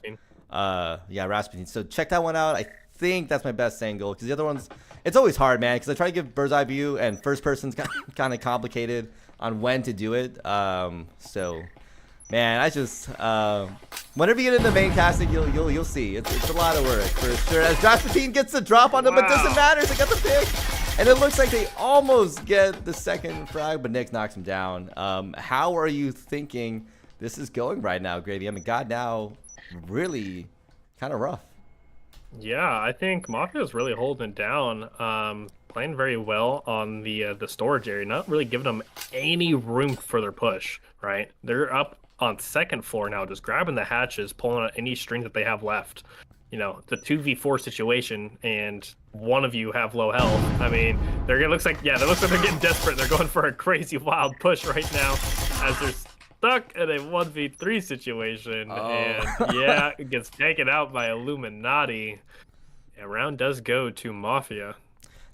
Yeah, Rasputin. So check that one out. I think that's my best angle because the other ones, it's always hard, man, because I try to give bird's eye view and first person's kind of complicated on when to do it. So man, I just whenever you get into main casting, you'll see it's a lot of work for sure. As Rasputin gets the drop on them, but it doesn't matter. They got the pick, and it looks like they almost get the second frag, but Nick knocks him down. How are you thinking this is going right now, Gravy? I mean, GotNow really kind of rough. Yeah, I think Mafia is really holding it down, playing very well on the storage area, not really giving them any room for their push, right? They're up on second floor now, just grabbing the hatches, pulling out any string that they have left. You know, the 2v4 situation, and one of you have low health. I mean, it looks like they're getting desperate. They're going for a crazy wild push right now as they're stuck in a 1v3 situation. And yeah, it gets taken out by Illuminati. Yeah, round does go to Mafia.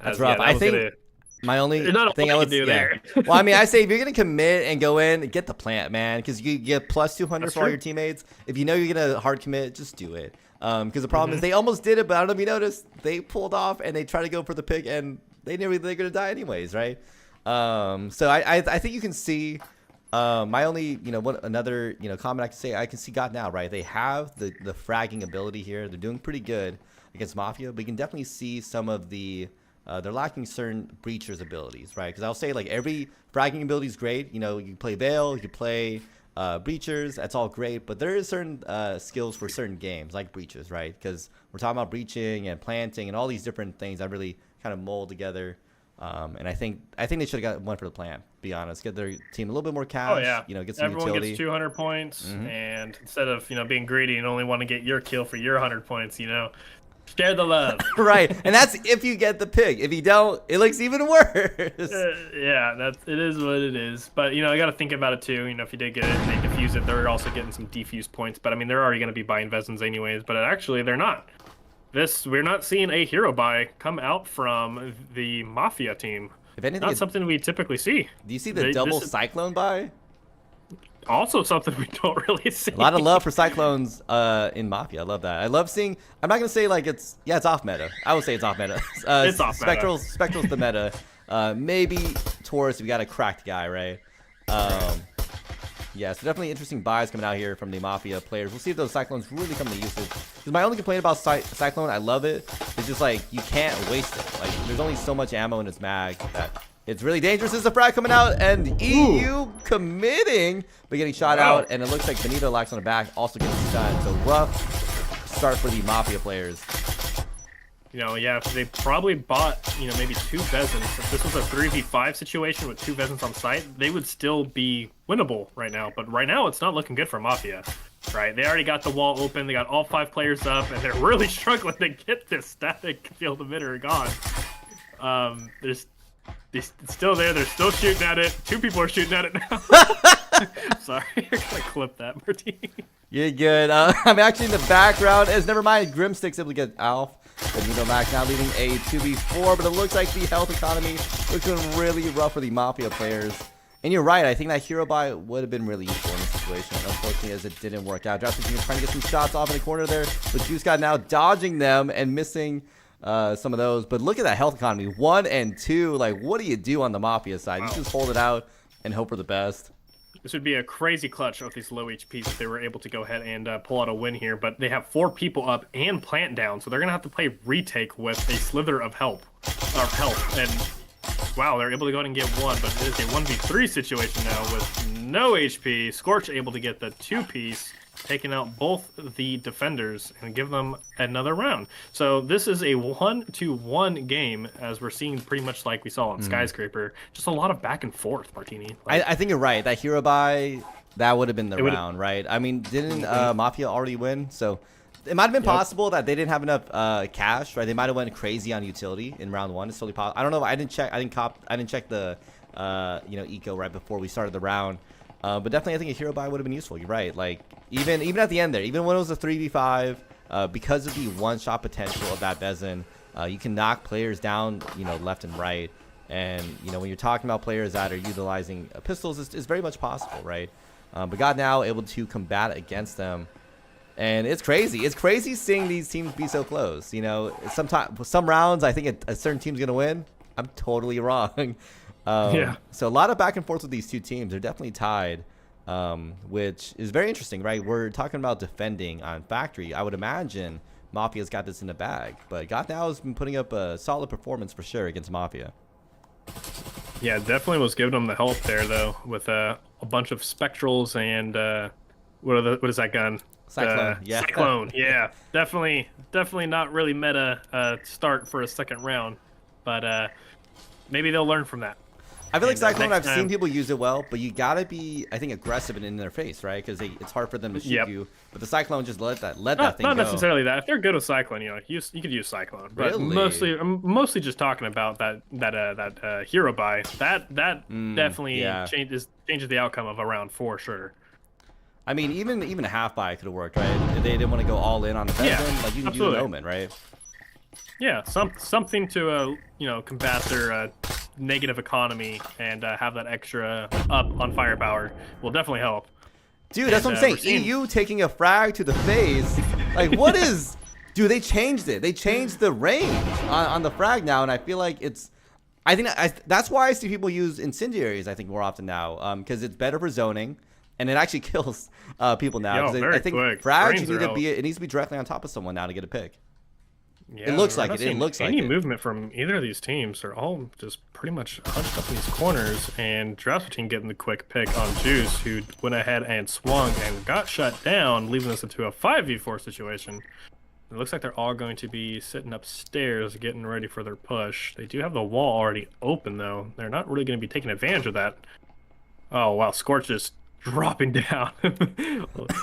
That's rough. I think my only thing I would do there. Well, I mean, I say if you're gonna commit and go in, get the plant, man, because you get plus 200 That's for all true. your teammates. If you know you're gonna hard commit, just do it. Because the problem is they almost did it, but I don't know if you noticed, they pulled off and they tried to go for the pick, and they're gonna die anyways, right? So I think you can see. My only, another, comment I can say, I can see GotNow, right? They have the fragging ability here. They're doing pretty good against Mafia, but you can definitely see some of the, they're lacking certain breachers abilities, right? Because I'll say, like, every fragging ability is great. You know, you play Veil, you play breachers, that's all great, but there is certain skills for certain games, like breachers, right? Because we're talking about breaching and planting and all these different things that really kind of mold together. And I think they should have got one for the plant. Be honest, get their team a little bit more cash. Oh yeah, get some everyone utility. gets 200 points, and instead of being greedy and only want to get your kill for your 100 points, share the love. Right, and that's if you get the pick. If you don't, it looks even worse. Yeah, it is what it is. But I got to think about it too. If you did get it and they defuse it, they're also getting some defuse points. But I mean, they're already going to be buying Vesins anyways. But actually, they're not. We're not seeing a hero buy come out from the Mafia team. If anything, not something we typically see. Do you see the double Cyclone buy? Also something we don't really see. A lot of love for Cyclones in Mafia. I love that. I love seeing. I'm not gonna say like it's off meta. I would say it's off meta. It's off meta. Spectral's the meta. Maybe Taurus if you got a cracked guy, right? Yeah, so definitely interesting buys coming out here from the Mafia players. We'll see if those Cyclones really come to usage. Because my only complaint about Cyclone, I love it, it's just like you can't waste it. Like there's only so much ammo in its mag that It's really dangerous. There's a frag coming out, and EU committing, but getting shot out. And it looks like Benito Lax on the back also getting shot. So rough start for the Mafia players. Yeah, they probably bought, maybe 2 Vezins. If this was a 3v5 situation with 2 Vezins on site, they would still be winnable right now. But right now, it's not looking good for Mafia, right? They already got the wall open. They got all 5 players up, and they're really struggling to get this static field emitter gone. It's still there. They're still shooting at it. 2 people are shooting at it now. Sorry, you're going to clip that, Martini. You're good. I'm actually in the background. As never mind, Grimstick's able to get Alf. Benito Mac now leading a 2v4, but it looks like the health economy looking really rough for the Mafia players. And you're right, I think that hero buy would have been really useful in this situation. Unfortunately, as it didn't work out. Drastic trying to get some shots off in the corner there, but Juice God now dodging them and missing some of those. But look at that health economy, 1 and 2. Like, what do you do on the Mafia side? You just hold it out and hope for the best. This would be a crazy clutch of these low HPs if they were able to go ahead and pull out a win here. But they have 4 people up and plant down, so they're gonna have to play retake with a slither of health. And wow, they're able to go ahead and get 1, but it is a 1v3 situation now with no HP. Scorch able to get the 2-piece, taking out both the defenders and give them another round. So this is a 1-1 game, as we're seeing pretty much like we saw on Skyscraper. Just a lot of back and forth, Martini. I think you're right. That hero buy, that would have been the round, right? I mean, didn't Mafia already win? So it might have been possible that they didn't have enough cash, right? They might have went crazy on utility in round 1. It's totally possible. I don't know. I didn't check the eco right before we started the round. But definitely, I think a hero buy would have been useful. You're right. Like even at the end there, even when it was a 3v5, because of the one-shot potential of that Vezin, you can knock players down, left and right. And when you're talking about players that are utilizing pistols, it's very much possible, right? But GotNow able to combat against them, and it's crazy. It's crazy seeing these teams be so close. Some rounds I think a certain team's gonna win. I'm totally wrong. So a lot of back and forth with these 2 teams. They're definitely tied, which is very interesting, right? We're talking about defending on Factory. I would imagine Mafia's got this in the bag, but GotNow has been putting up a solid performance for sure against Mafia. Yeah, definitely was giving them the help there though, with a bunch of spectrals and what is that gun? Cyclone. Yeah. Cyclone. Yeah, definitely not really meta start for a second round, but maybe they'll learn from that. I feel like Cyclone, I've seen people use it well, but you gotta be, I think, aggressive and in their face, right? Because it's hard for them to shoot you. But the Cyclone just let that thing go. Not necessarily that. If they're good with Cyclone, you could use Cyclone. But I'm mostly just talking about that hero buy. That definitely changes the outcome of a round for sure. I mean, even a half buy could have worked, right? If they didn't want to go all in on the Vezin, like you can use an Omen, right? Yeah, something to combat their negative economy and have that extra up on firepower will definitely help. Dude, that's what I'm saying. EU taking a frag to the face. Like, what is... Dude, they changed it. They changed the range on the frag now, and I feel like it's... that's why I see people use incendiaries, I think, more often now, because it's better for zoning, and it actually kills people now. I think frags, it needs to be directly on top of someone now to get a pick. Yeah, it looks like it. It looks like any movement from either of these teams. They're all just pretty much hunched up in these corners, and Drastic getting the quick pick on Juice, who went ahead and swung and got shut down, leaving us into a 5v4 situation. It looks like they're all going to be sitting upstairs getting ready for their push. They do have the wall already open, though. They're not really going to be taking advantage of that. Oh, wow. Scorch just dropping down.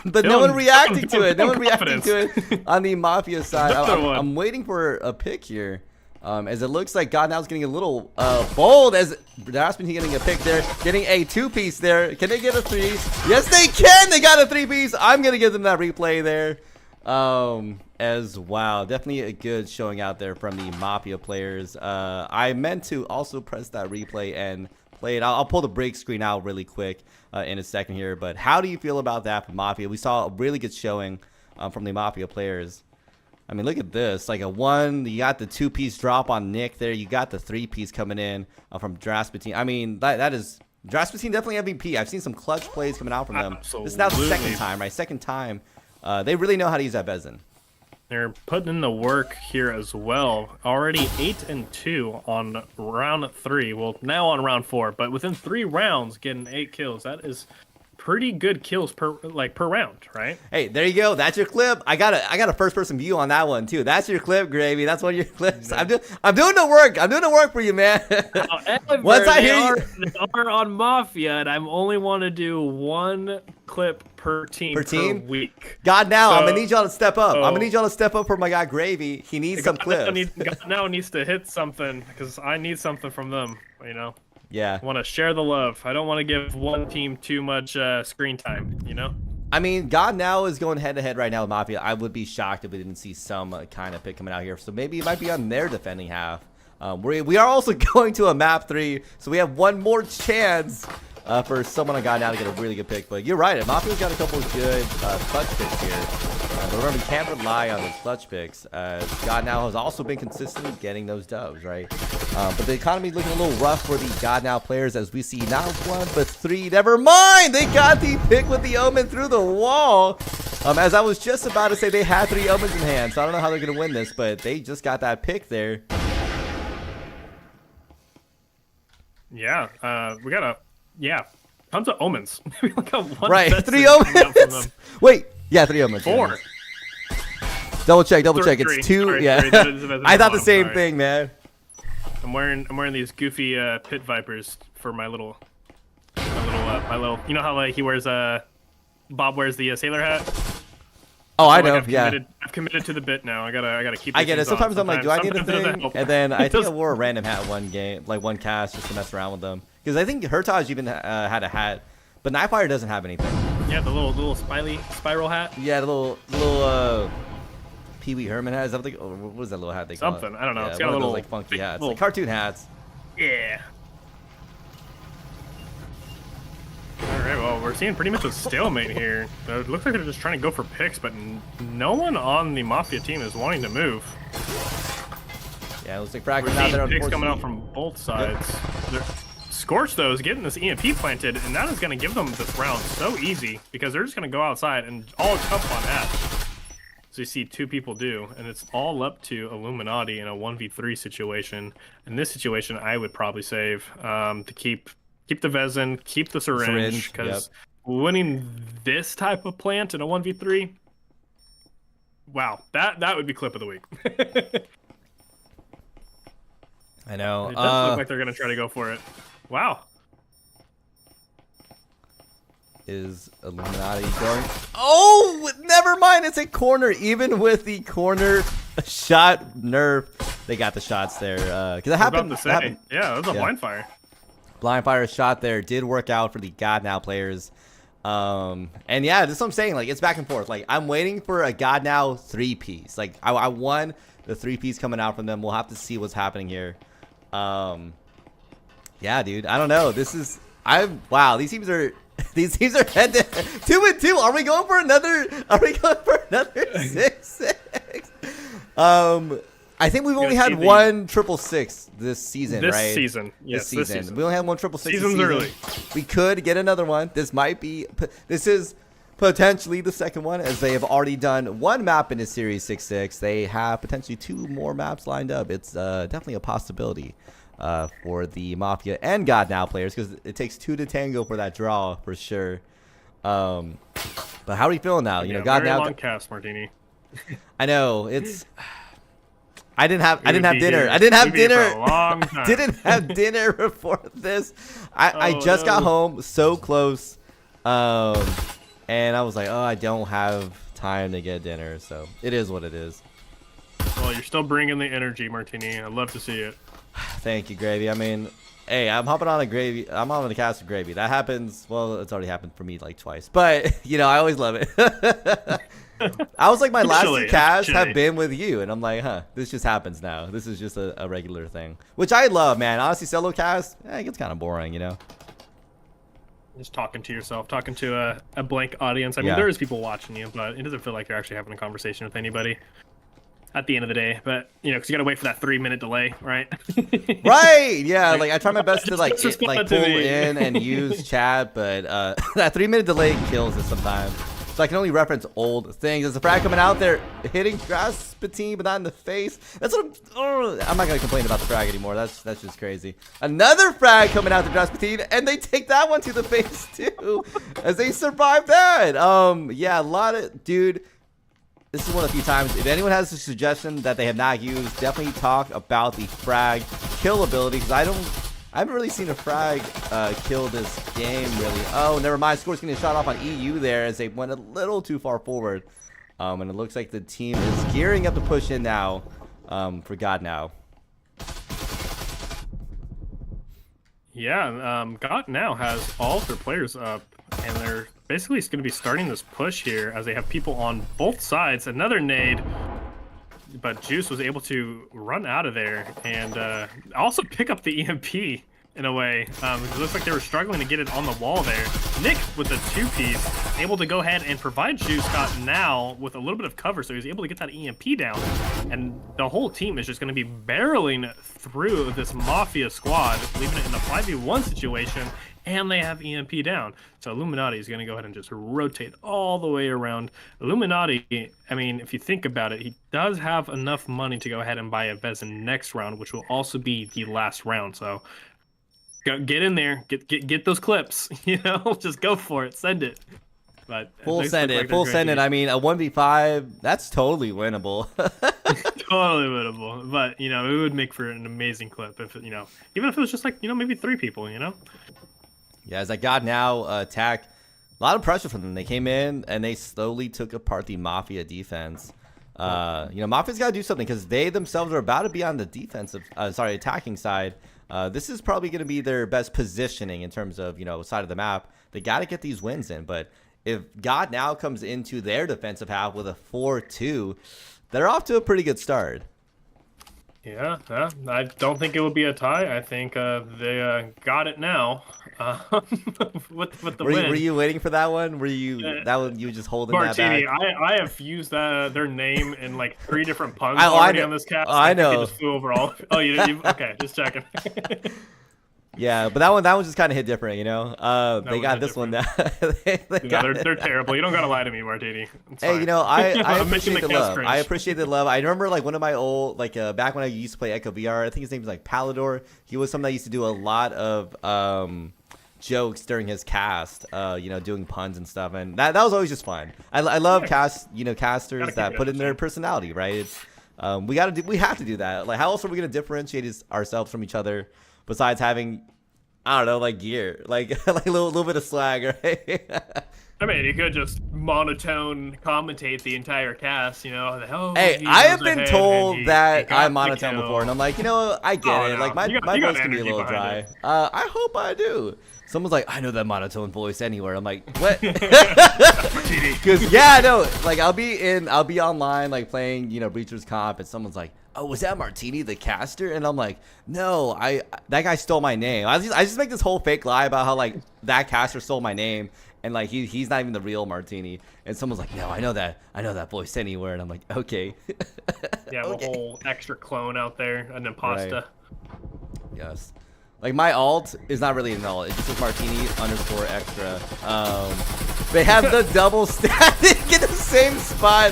But no one reacting to it. No one reacting to it on the Mafia side. I'm waiting for a pick here. As it looks like GotNow's getting a little bold as Rasputin getting a pick there, getting a 2-piece there. Can they get a 3? Yes, they can. They got a 3-piece. I'm going to give them that replay there. As wow, definitely a good showing out there from the Mafia players. I meant to also press that replay and play it. I'll pull the break screen out really quick in a second here. But how do you feel about that for Mafia? We saw a really good showing from the Mafia players. I mean, look at this. Like a 1, you got the 2-piece drop on Nick there. You got the 3-piece coming in from Drasputin. I mean, that is... Drasputin definitely MVP. I've seen some clutch plays coming out from them. Absolutely. This is now the second time, right? Second time. They really know how to use that Vezin. They're putting in the work here as well. Already 8-2 on round 3. Well, now on round 4, but within 3 rounds, getting 8 kills. That is pretty good kills per round, right? Hey, there you go. That's your clip. I got a first person view on that one too. That's your clip, Gravy. That's one of your clips. I'm doing the work. I'm doing the work for you, man. However, Once I hear they are on Mafia, and I only want to do 1 clip per team per week. God, now So- I'm gonna need y'all to step up. I'm gonna need y'all to step up for my guy Gravy. He needs some clips. GotNow needs to hit something because I need something from them. You know. Yeah. I want to share the love. I don't want to give one team too much screen time, you know? I mean, God now is going head-to-head right now with Mafia. I would be shocked if we didn't see some kind of pick coming out here. So maybe it might be on their defending half. We are also going to a map 3, so we have one more chance for someone on God now to get a really good pick. But you're right, Mafia's got a couple of good clutch picks here. But remember, you can't rely on those clutch picks. God now has also been consistently getting those dubs, right? But the economy is looking a little rough for the God now players, as we see not 1 but 3. Never mind, they got the pick with the Omen through the wall. As I was just about to say, they had 3 Omens in hand, so I don't know how they're gonna win this, but they just got that pick there. Yeah, we got tons of Omens. We only got 1 Right, message 3 coming out from Omens. them. Wait, yeah, 3 Omens. 4. Double check. Three. It's 2. Sorry, Yeah, three. That is I thought the wrong, same sorry. thing, man. I'm wearing these goofy pit vipers for my little. You know how like he wears Bob wears the sailor hat. Oh, I So, know. like, Yeah. I've committed to the bit now. I gotta keep. I these get it. things on. Sometimes I'm like, do I need a sometimes it doesn't thing? help. And then I It think I doesn't- wore a random hat one cast, just to mess around with them. Because I think Hertage even had a hat, but Nightfire doesn't have anything. Yeah, the little spiral hat. Yeah, the little Pee Wee Herman hat. Is that what is that little hat they call Something. it? I don't know. Yeah, It's got one a of little those, like funky hats, little- like cartoon hats. Yeah. All right. Well, we're seeing pretty much a stalemate here. It looks like they're just trying to go for picks, but no one on the Mafia team is wanting to move. Yeah, it looks like We're Fracker's out seeing there. picks coming out Unfortunately. from both sides. Scorch, though, is getting this EMP planted, and that is going to give them this round so easy because they're just going to go outside and all jump on Ash. So you see 2 people do, and it's all up to Illuminati in a 1v3 situation. In this situation, I would probably save to keep the Vezin, keep the syringe, because winning this type of plant in a 1v3, wow, that would be clip of the week. I know. It does look like they're going to try to go for it. Wow. Is Illuminati going? Oh, never mind. It's a corner. Even with the corner shot nerf, they got the shots there. Because it happened. Yeah, it was a blind fire. Blind fire shot there did work out for the God Now players. And yeah, that's what I'm saying. Like, it's back and forth. Like, I'm waiting for a God Now 3-piece. Like, I won the 3-piece coming out from them. We'll have to see what's happening here. Yeah, dude. I don't know. Wow. These teams are head to 2-2. Are we going for another? Are we going for another 6-6? I think we've only had one 666 this season, right? This season, yes. This season. We only had one 666. Season's early. We could get another one. This is potentially the second one, as they have already done 1 map in a Series 6-6. They have potentially 2 more maps lined up. It's definitely a possibility for the Mafia and God Now players, because it takes 2 to tango for that draw for sure. But how are you feeling now? You know, God Now. Long cast, Martini. I know it's. I didn't have dinner. Here. I didn't have dinner. For a long time. Didn't have dinner before this. I just got home, so close, and I was like, oh, I don't have time to get dinner, so it is what it is. Well, you're still bringing the energy, Martini. I'd love to see it. Thank you, Gravy. I mean, hey, I'm hopping on the cast of Gravy. That happens. Well, it's already happened for me like twice, but you know, I always love it. I was like, my last 2 casts have been with you, and I'm like, huh, this just happens now. This is just a regular thing, which I love, man. Honestly, solo cast, it gets kind of boring, you know. Just talking to yourself, talking to a blank audience. I mean, there is people watching you, but it doesn't feel like you're actually having a conversation with anybody at the end of the day. But you know, because you gotta wait for that 3-minute delay, right? Right. Yeah. Like, I try my best to like pull to me. in and use chat, but that 3-minute delay kills it sometimes. so I can only reference old things. There's a frag coming out there, hitting Rasputin, but not in the face. That's what I'm not gonna complain about the frag anymore. That's just crazy. Another frag coming out to Rasputin, and they take that one to the face too, as they survive that. Yeah, a lot of dude. This is one of the few times. If anyone has a suggestion that they have not used, definitely talk about the frag kill ability, because I haven't really seen a frag kill this game, really. Oh, never mind. Score's getting a shot off on EU there as they went a little too far forward. And it looks like the team is gearing up to push in now for GotNow. Yeah, GotNow has all of their players up, and they're basically going to be starting this push here as they have people on both sides. Another nade, but Juice was able to run out of there and also pick up the EMP in a way. It looks like they were struggling to get it on the wall there. Nick with the two-piece, able to go ahead and provide Juice GotNow with a little bit of cover, so he's able to get that EMP down. And the whole team is just going to be barreling through this Mafia squad, leaving it in a 5v1 situation, and they have EMP down. So Illuminati is going to go ahead and just rotate all the way around. Illuminati, I mean, if you think about it, he does have enough money to go ahead and buy a Vezin next round, which will also be the last round. So get in there, get those clips, you know, just go for it, send it. But full send it. I mean, a 1v5, that's totally winnable. Totally winnable. But, you know, it would make for an amazing clip if, you know, even if it was just like, you know, maybe 3 people, you know? Yeah, as I GotNow attack, a lot of pressure from them. They came in and they slowly took apart the Mafia defense. You know, Mafia's got to do something because they themselves are about to be on the defensive, attacking side. This is probably going to be their best positioning in terms of, you know, side of the map. They got to get these wins in. But if GotNow comes into their defensive half with a 4-2, they're off to a pretty good start. Yeah, I don't think it will be a tie. I think they got it now with the win. Were you waiting for that one? Were you that one? You just holding Martini, that back? I have used their name in like 3 different puns already on this cast. I know. It just flew over all. Oh, you didn't? Okay, just checking. Yeah, but that one just kind of hit different, you know. They got this one now. They're terrible. You don't gotta lie to me, Martini. Hey, you know, I appreciate the love. I appreciate the love. I remember like one of my old back when I used to play Echo VR. I think his name was like Palador. He was someone that used to do a lot of jokes during his cast. You know, doing puns and stuff, and that was always just fun. I love casters that put in their personality, right? It's we have to do that. Like, how else are we gonna differentiate ourselves from each other? Besides having, I don't know, like gear, like a little bit of swag, right? I mean, you could just monotone commentate the entire cast, you know. Oh, hey, I have been told that I'm monotone before, and I'm like, you know, I get it. No. Like my voice can be a little dry. I hope I do. Someone's like, I know that monotone voice anywhere. I'm like, what? Because yeah, no, like I'll be online like playing, you know, Breachers Comp, and someone's like, oh, was that Martini the caster? And I'm like, no, that guy stole my name. I just make this whole fake lie about how like that caster stole my name, and like he's not even the real Martini. And someone's like, no, I know that voice anywhere. And I'm like, okay. Yeah, okay. The whole extra clone out there, an imposter. Right. Yes. Like my alt is not really an alt. It just says Martini_extra. They have the double stat. They get the same spot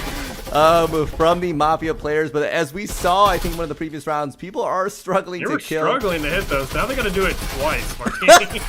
from the Mafia players. But as we saw, I think one of the previous rounds, people are struggling to kill. They were struggling to hit those. Now they got to do it twice, Martini.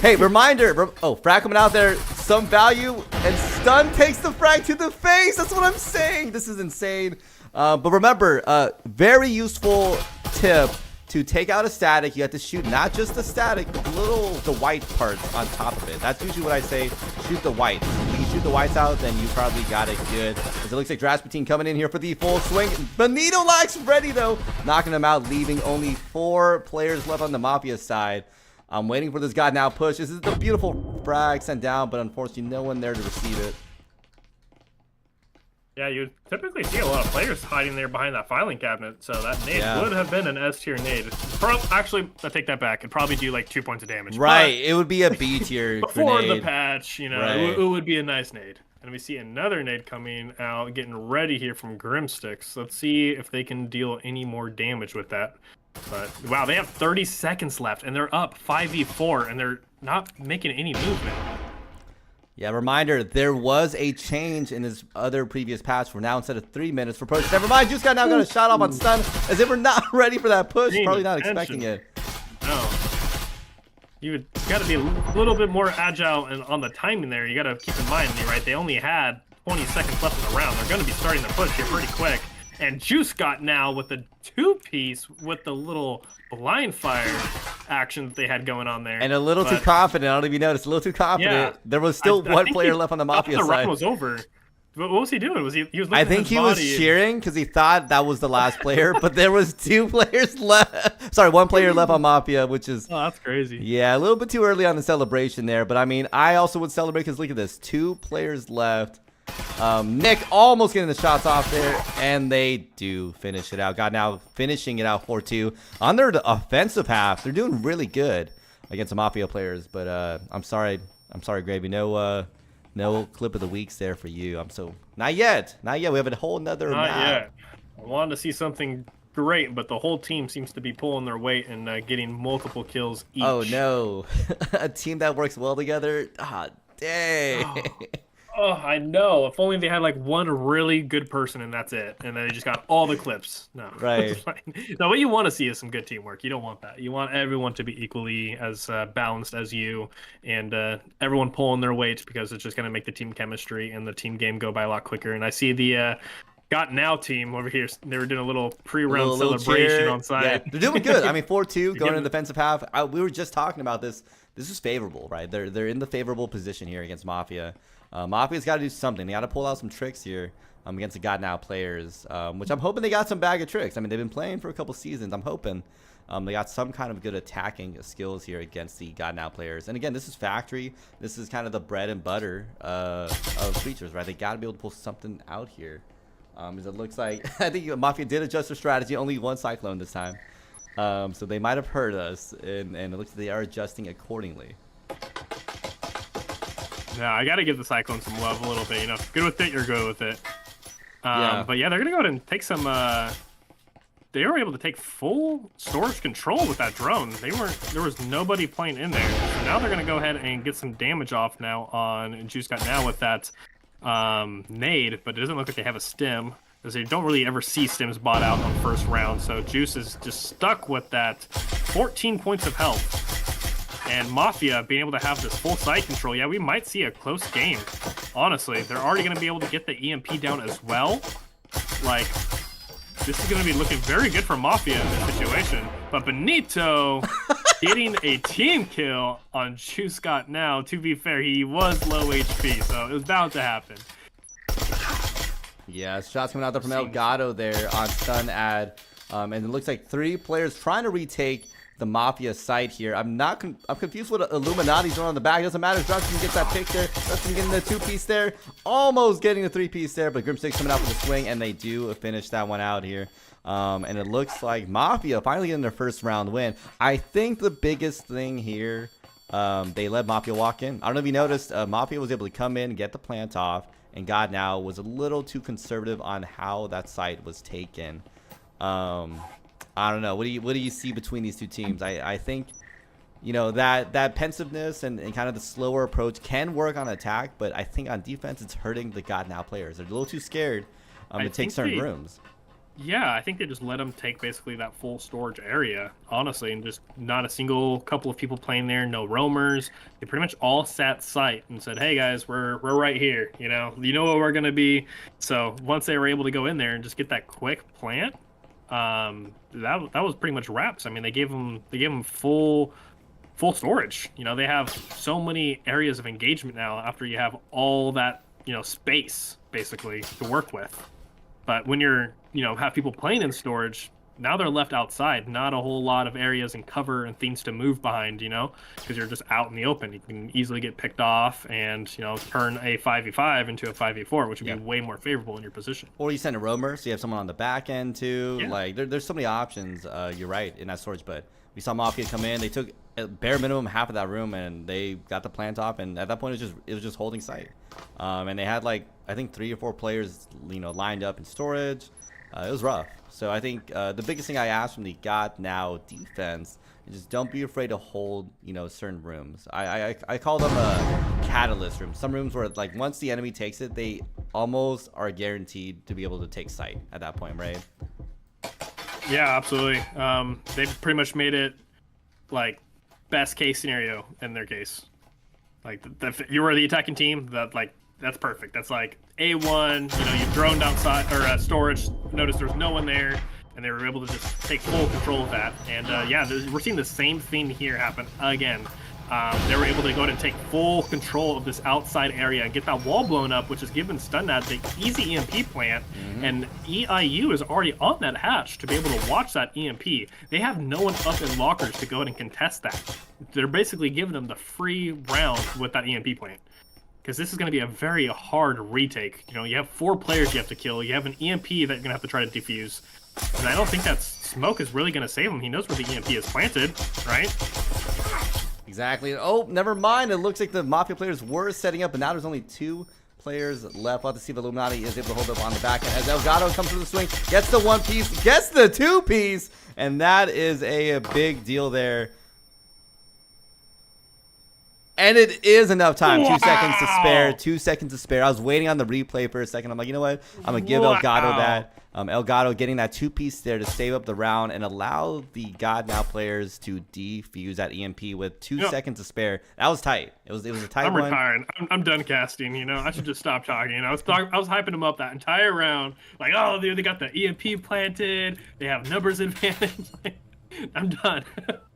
Hey, reminder. Oh, frag coming out there. Some value. And stun takes the frag to the face. That's what I'm saying. This is insane. But remember, very useful tip. To take out a static, you have to shoot not just the static, but the white parts on top of it. That's usually what I say, shoot the whites. If you can shoot the whites out, then you probably got it good. As it looks like Rasputin coming in here for the full swing. Benito Lax ready though, knocking him out, leaving only 4 players left on the Mafia side. I'm waiting for this GotNow push. This is the beautiful frag sent down, but unfortunately no one there to receive it. Yeah, you typically see a lot of players hiding there behind that filing cabinet, so that nade would have been an S tier nade. Actually, I take that back. It'd probably do like 2 points of damage. Right, it would be a B tier before grenade. The patch, you know, right. it would be a nice nade. And we see another nade coming out, getting ready here from Grimsticks. Let's see if they can deal any more damage with that. But wow, they have 30 seconds left, and they're up 5v4, and they're not making any movement. Yeah, reminder, there was a change in his other previous patch for now instead of 3 minutes for push. Never mind, Juice got now got a shot off on stun as if we're not ready for that push. Probably not expecting it. No. You got to be a little bit more agile and on the timing there. You got to keep in mind, right? They only had 20 seconds left in the round. They're going to be starting the push here pretty quick. And Juice got now with the 2-piece with the little blind fire action that they had going on there. And a little too confident. I don't know if you noticed. A little too confident. Yeah, there was still one player left on the Mafia the side. round was over. What was he doing? Was he was I think he was cheering because he thought that was the last player, but there was 2 players left. Sorry, 1 player left on Mafia, which is... Oh, that's crazy. Yeah, a little bit too early on the celebration there. But, I mean, I also would celebrate because look at this. 2 players left. Nick almost getting the shots off there, and they do finish it out. GotNow finishing it out 4-2. On their offensive half, they're doing really good against the Mafia players. But I'm sorry, Gravy. No clip of the weeks there for you. Not yet. We have a whole nother Not map. yet. I wanted to see something great, but the whole team seems to be pulling their weight and getting multiple kills each. Oh no, a team that works well together. Ah, dang. Oh, I know. If only they had like one really good person and that's it, and then they just got all the clips. No, right. No, what you want to see is some good teamwork. You don't want that. You want everyone to be equally as balanced as you, and everyone pulling their weight because it's just going to make the team chemistry and the team game go by a lot quicker. And I see the GotNow team over here. They were doing a little pre-round celebration on side. Yeah, they're doing good. I mean, 4-2 going in the defensive half. We were just talking about this. This is favorable, right? They're in the favorable position here against Mafia. Mafia's got to do something. They got to pull out some tricks here against the GotNow players, which I'm hoping they got some bag of tricks. I mean, they've been playing for a couple seasons. I'm hoping they got some kind of good attacking skills here against the GotNow players. And again, this is factory. This is kind of the bread and butter of creatures, right? They got to be able to pull something out here. As it looks like, I think Mafia did adjust their strategy. Only 1 Cyclone this time. So they might have heard us, and it looks like they are adjusting accordingly. Yeah, I got to give the Cyclone some love a little bit. You know, good with it, you're good with it. But yeah, they're going to go ahead and take some... they were able to take full storage control with that drone. There was nobody playing in there. So now they're going to go ahead and get some damage off now on Juice GotNow with that nade, but it doesn't look like they have a stim, because they don't really ever see stims bought out on first round. So Juice is just stuck with that 14 points of health. And Mafia being able to have this full side control, yeah, we might see a close game. Honestly, they're already going to be able to get the EMP down as well. Like, this is going to be looking very good for Mafia in this situation. But Benito getting a team kill on Juice GotNow. To be fair, he was low HP, so it was bound to happen. Yeah, shots coming out there from Elgato there on stun ad. And it looks like 3 players trying to retake the Mafia site here. I'm confused what Illuminati's doing on the back. It doesn't matter. Justin gets that pick there. Justin getting the 2-piece there. Almost getting the 3-piece there, but Grimstick's coming out with a swing, and they do finish that one out here. And it looks like Mafia finally getting their first round win. I think the biggest thing here, they let Mafia walk in. I don't know if you noticed, Mafia was able to come in, get the plant off, and GotNow was a little too conservative on how that site was taken. I don't know. What do you see between these two teams? I think, you know, that pensiveness and kind of the slower approach can work on attack, but I think on defense it's hurting the GotNow players. They're a little too scared to take certain rooms. Yeah, I think they just let them take basically that full storage area, honestly, and just not a single couple of people playing there, no roamers. They pretty much all sat site and said, "Hey guys, we're right here. You know where we're gonna be." So once they were able to go in there and just get that quick plant, that was pretty much wraps. I mean, they gave them full storage. You know, they have so many areas of engagement now after you have all that, you know, space basically to work with. But when you're, you know, have people playing in storage, now they're left outside. Not a whole lot of areas and cover and things to move behind, you know, because you're just out in the open. You can easily get picked off and, you know, turn a 5v5 into a 5v4, which would be way more favorable in your position. Or you send a roamer, so you have someone on the back end too. Yeah. Like there's so many options. You're right in that storage, but we saw Mafia come in. They took at bare minimum half of that room and they got the plant off. And at that point, it was just holding site. And they had like I think 3 or 4 players, you know, lined up in storage. it was rough. So I think the biggest thing I asked from the GotNow defense is just don't be afraid to hold, certain rooms. I call them catalyst rooms. Some rooms where like once the enemy takes it, they almost are guaranteed to be able to take site at that point, right? Yeah, absolutely. They've pretty much made it like best case scenario in their case. Like if you were the attacking team, that's perfect. That's like A1. You've droned outside or storage. Notice there's no one there, and they were able to just take full control of that. And yeah, we're seeing the same thing here happen again. They were able to go ahead and take full control of this outside area and get that wall blown up, which is giving Stunnat the easy EMP plant. And EIU is already on that hatch to be able to watch that EMP. They have no one up in lockers to go ahead and contest that. They're basically giving them the free round with that EMP plant. Because this is going to be a very hard retake. You have 4 players you have to kill. You have an EMP that you're going to have to try to defuse. And I don't think that smoke is really going to save him. He knows where the EMP is planted, right? Exactly. Oh, never mind. It looks like the Mafia players were setting up, but now there's only 2 players left. We'll have to see if Illuminati is able to hold up on the back end. As Elgato comes through the swing, gets the 1 piece, gets the 2 piece, and that is a big deal there. And it is enough time. Wow. 2 seconds to spare. 2 seconds to spare. I was waiting on the replay for a second. I'm like, you know what? I'm going to give Elgato that. Elgato getting that 2-piece there to save up the round and allow the GotNow players to defuse that EMP with 2 seconds to spare. That was tight. It was a tight one. I'm retiring. I'm done casting. I should just stop talking. I was hyping them up that entire round. Like, oh, they got the EMP planted. They have numbers advantage. I'm done.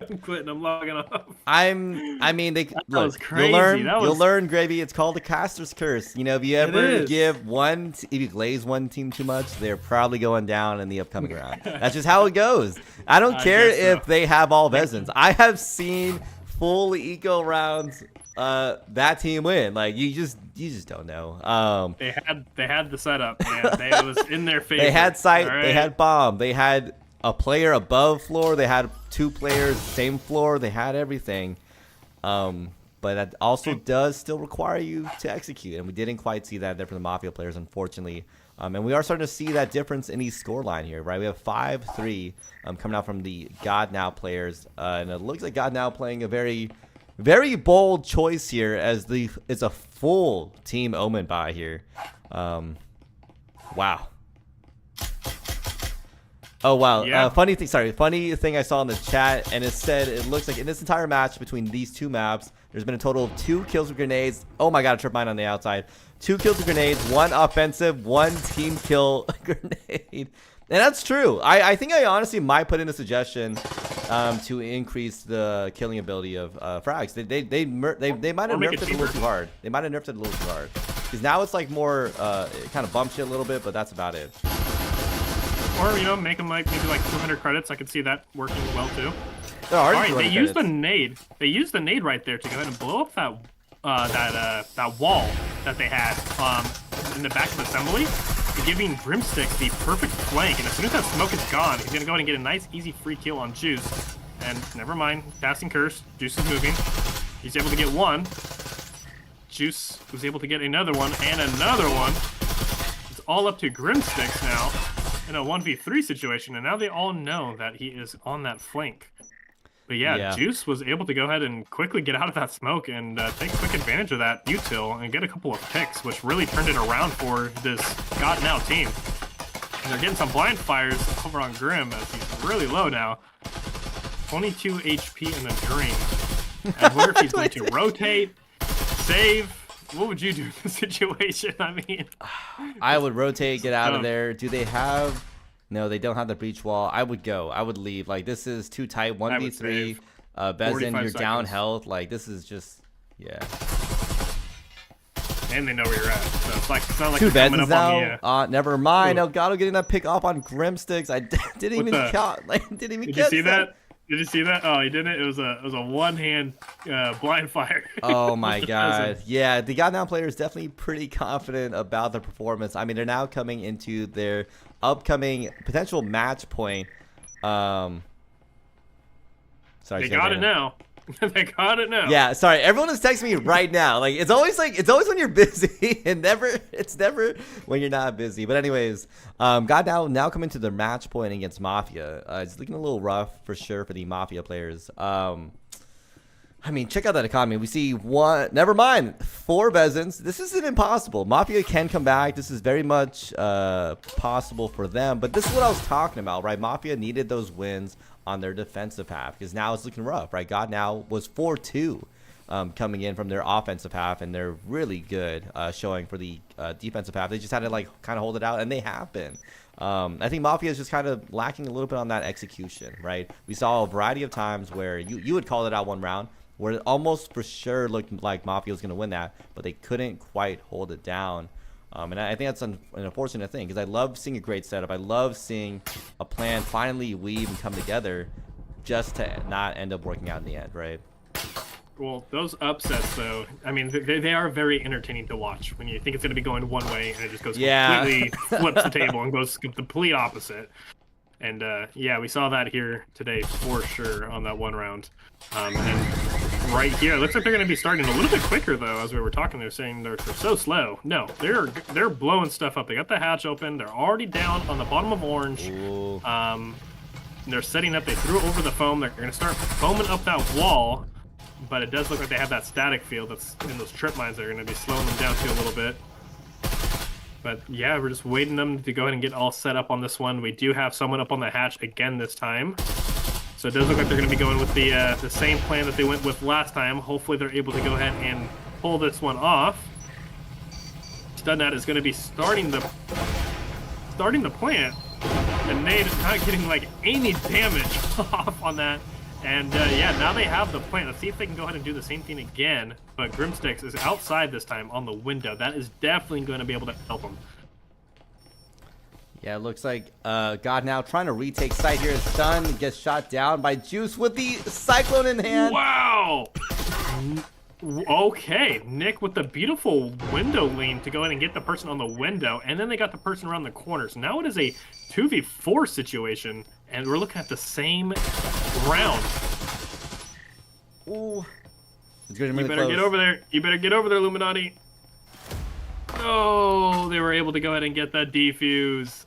I'm quitting. I'm logging off. I mean, that was crazy. You'll learn, Gravy. It's called the caster's curse. If you ever if you glaze one team too much, they're probably going down in the upcoming round. That's just how it goes. I don't care if they have all Vezins. I have seen full eco rounds. That team win. Like you just don't know. They had the setup, man. It was in their favor. They had sight. Right? They had bomb. They had a player above floor. They had 2 players same floor. They had everything. But that also does still require you to execute, and we didn't quite see that there from the Mafia players, unfortunately. And we are starting to see that difference in the scoreline here, right? We have 5-3 coming out from the GotNow players, and it looks like GotNow playing a very, very bold choice here as it's a full team Omen buy here. Wow. Oh wow! Yeah. Funny thing I saw in the chat, and it said it looks like in this entire match between these 2 maps, there's been a total of 2 kills with grenades. Oh my god, a trip mine on the outside. 2 kills with grenades, 1 offensive, 1 team kill grenade, and that's true. I think I honestly might put in a suggestion to increase the killing ability of frags. They might have nerfed it a little too hard. They might have nerfed it a little too hard because now it's like more it kind of bumps you a little bit, but that's about it. Or, make them like maybe like 200 credits. I could see that working well too. All right, they used the nade. They used the nade right there to go ahead and blow up that wall that they had in the back of assembly, giving Grimsticks the perfect flank. And as soon as that smoke is gone, he's gonna go ahead and get a nice, easy free kill on Juice. And never mind, casting curse. Juice is moving. He's able to get 1. Juice was able to get another one and another one. It's all up to Grimsticks now in a 1v3 situation, and now they all know that he is on that flank. But yeah, Juice was able to go ahead and quickly get out of that smoke and take quick advantage of that util and get a couple of picks, which really turned it around for this GotNow team. And they're getting some blind fires over on Grim as he's really low now. 22 HP in the dream. I wonder if he's going to rotate, save. What would you do in this situation? I mean, I would rotate, get out of there. Do they have? No, they don't have the breach wall. I would go. I would leave. Like this is too tight. 1v3. Vezin, you're down health. Like this is just And they know where you're at. So it's not like 2 coming Vezins up now. Never mind. Elgato getting that pick off on Grimsticks. I didn't even count. Didn't even. Did you see that? Did you see that? Oh, he didn't. It was a one-hand blind fire. Oh my god. Yeah, the GotNow player is definitely pretty confident about their performance. I mean, they're now coming into their upcoming potential match point. Sorry, they got it now. They got it now. Yeah, sorry. Everyone is texting me right now. Like it's always when you're busy, and it's never when you're not busy. But anyways, GotNow now coming to the match point against Mafia. It's looking a little rough for sure for the Mafia players. I mean, check out that economy. We see never mind, 4 Bezins. This isn't impossible. Mafia can come back. This is very much possible for them. But this is what I was talking about, right? Mafia needed those wins on their defensive half because now it's looking rough, right? GotNow was 4-2 coming in from their offensive half, and they're really good showing for the defensive half. They just had to like kind of hold it out, and they have been. I think Mafia is just kind of lacking a little bit on that execution, right? We saw a variety of times where you would call it out one round, where it almost for sure looked like Mafia was going to win that, but they couldn't quite hold it down. And I think that's an unfortunate thing because I love seeing a great setup. I love seeing a plan finally weave and come together just to not end up working out in the end, right? Well, those upsets, though, I mean, they are very entertaining to watch when you think it's going to be going one way and it just goes completely flips the table and goes complete opposite. And, yeah, we saw that here today for sure on that one round. And then right here, it looks like they're going to be starting a little bit quicker, though, as we were talking. They're saying they're so slow. No, they're blowing stuff up. They got the hatch open. They're already down on the bottom of orange. They're setting up. They threw it over the foam. They're going to start foaming up that wall. But it does look like they have that static field that's in those trip mines. They're going to be slowing them down to a little bit. But yeah, we're just waiting them to go ahead and get all set up on this one. We do have someone up on the hatch again this time. So it does look like they're going to be going with the same plan that they went with last time. Hopefully they're able to go ahead and pull this one off. Studnat is going to be starting the plant. And Nate is not getting like any damage off on that. And yeah, now they have the plant. Let's see if they can go ahead and do the same thing again. But Grimsticks is outside this time on the window. That is definitely going to be able to help them. Yeah, it looks like GotNow trying to retake site here. Stun gets shot down by Juice with the Cyclone in hand. Wow! Okay, Nick with the beautiful window lean to go ahead and get the person on the window, and then they got the person around the corner. So now it is a 2v4 situation, and we're looking at the same round. Ooh. It's You better get over there. You better get over there, Illuminati. Oh, they were able to go ahead and get that defuse.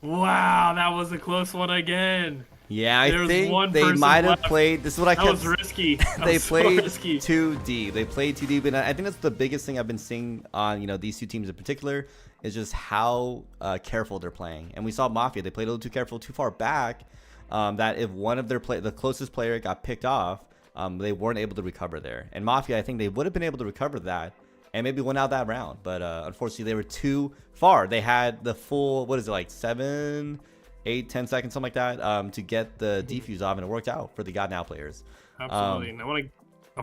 Wow, that was a close one again. Yeah, I think they might have played. This is what I kept. That was risky. They played too deep. They played too deep, and I think that's the biggest thing I've been seeing on these two teams in particular is just how careful they're playing. And we saw Mafia. They played a little too careful, too far back. That if one of their the closest player got picked off, they weren't able to recover there. And Mafia, I think they would have been able to recover that and maybe win out that round. But unfortunately, they were too far. They had the full, what is it, like 7, 8, 10 seconds, something like that, to get the defuse off, and it worked out for the GotNow players. Absolutely. And I want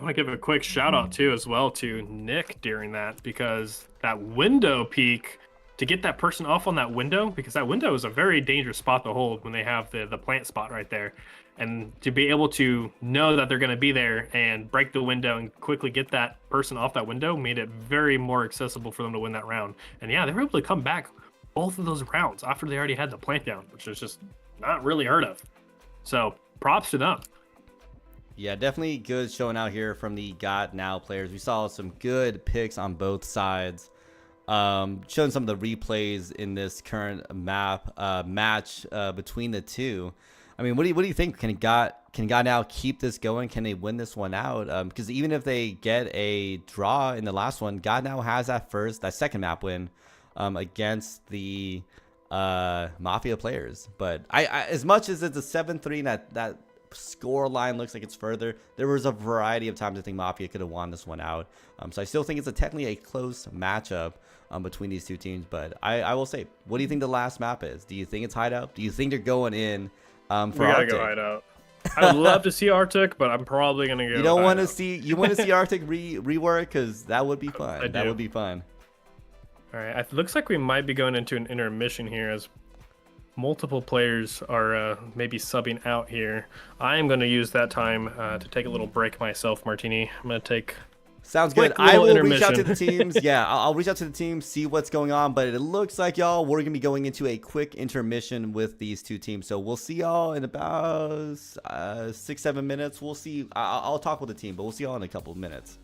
to give a quick shout out too as well to Nick during that, because that window peek to get that person off on that window, because that window is a very dangerous spot to hold when they have the plant spot right there. And to be able to know that they're going to be there and break the window and quickly get that person off that window made it very more accessible for them to win that round. And yeah, they were able to come back both of those rounds after they already had the plant down, which is just not really heard of. So props to them. Yeah, definitely good showing out here from the GotNow players. We saw some good picks on both sides. Showing some of the replays in this current match between the two. I mean, what do you think? Can GotNow keep this going? Can they win this one out? Because even if they get a draw in the last one, GotNow has that second map win against the Mafia players. But I as much as it's a 7-3 and that score line looks like it's further, there was a variety of times I think Mafia could have won this one out. So I still think it's technically a close matchup between these two teams. But I will say, what do you think the last map is? Do you think it's hideout? Do you think they're going in for Arctic? We gotta go hideout. I'd love to see Arctic, but I'm probably gonna go. You don't want to see. You want to see Arctic rework, because that would be fun. That would be fun. All right, it looks like we might be going into an intermission here as multiple players are maybe subbing out here. I am going to use that time to take a little break myself, Martini. I'm going to take Sounds good. Quick little I will reach out to intermission. the teams. Yeah, I'll reach out to the teams, see what's going on. But it looks like, y'all, we're going to be going into a quick intermission with these two teams. So we'll see y'all in about 6-7 minutes. We'll see. I'll talk with the team, but we'll see y'all in a couple of minutes.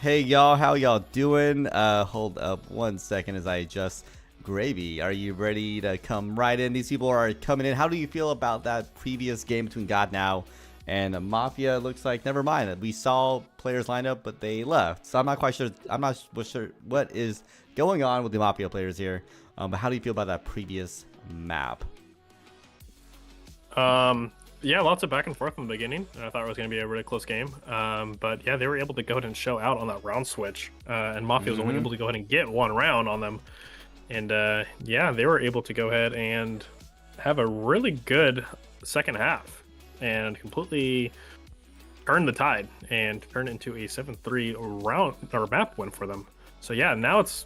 Hey y'all, how y'all doing? Hold up 1 second as I adjust. Gravy, are you ready to come right in? These people are coming in. How do you feel about that previous game between GotNow and Mafia? Looks like, never mind. We saw players line up, but they left. So I'm not quite sure. I'm not sure what is going on with the Mafia players here. But how do you feel about that previous map? Yeah, lots of back and forth in the beginning. I thought it was going to be a really close game. But yeah, they were able to go ahead and show out on that round switch. And Mafia was only able to go ahead and get one round on them. And yeah, they were able to go ahead and have a really good second half and completely turn the tide and turn it into a 7-3 round or map win for them. So yeah, now it's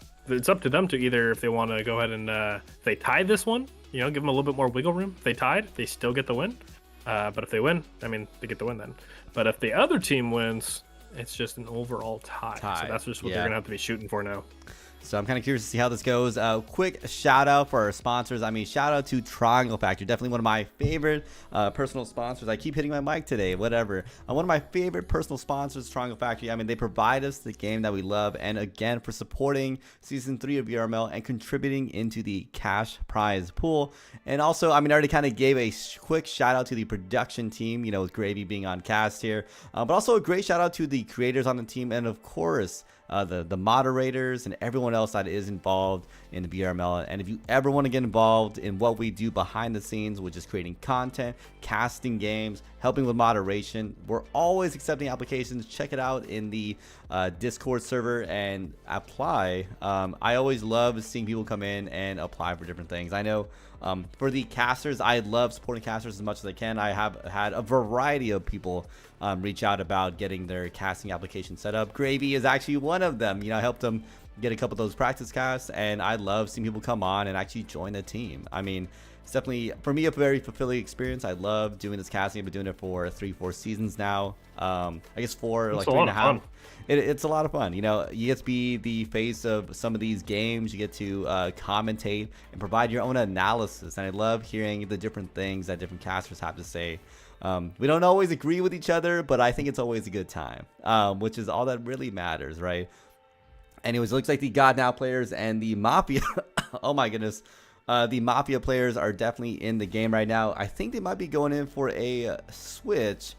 up to them to either, if they want to go ahead and if they tie this one, you know, give them a little bit more wiggle room. If they tied, they still get the win. But if they win, I mean, they get the win then. But if the other team wins, it's just an overall tie. So that's just what they're going to have to be shooting for now. So I'm kind of curious to see how this goes. Quick shout out for our sponsors. I mean, shout out to Triangle Factory. Definitely one of my favorite personal sponsors. I keep hitting my mic today, whatever. One of my favorite personal sponsors, Triangle Factory. I mean, they provide us the game that we love. And again, for supporting Season 3 of VRML and contributing into the cash prize pool. And also, I mean, I already kind of gave a quick shout out to the production team, you know, with Gravy being on cast here. But also a great shout out to the creators on the team. And of course, the moderators and everyone else that is involved in the VRML. And if you ever want to get involved in what we do behind the scenes, which is creating content, casting games, helping with moderation, we're always accepting applications. Check it out in the Discord server and apply. I always love seeing people come in and apply for different things. I know for the casters, I love supporting casters as much as I can. I have had a variety of people reach out about getting their casting application set up. Gravy is actually one of them. You know, I helped them get a couple of those practice casts, and I love seeing people come on and actually join the team. I mean, it's definitely, for me, a very fulfilling experience. I love doing this casting. I've been doing it for 3-4 seasons now. I guess 4, like 3.5. It's a lot of fun. You know, you get to be the face of some of these games. You get to commentate and provide your own analysis. And I love hearing the different things that different casters have to say. We don't always agree with each other, but I think it's always a good time, which is all that really matters, right? Anyways, it looks like the GotNow players and the Mafia, oh my goodness, the Mafia players are definitely in the game right now. I think they might be going in for a switch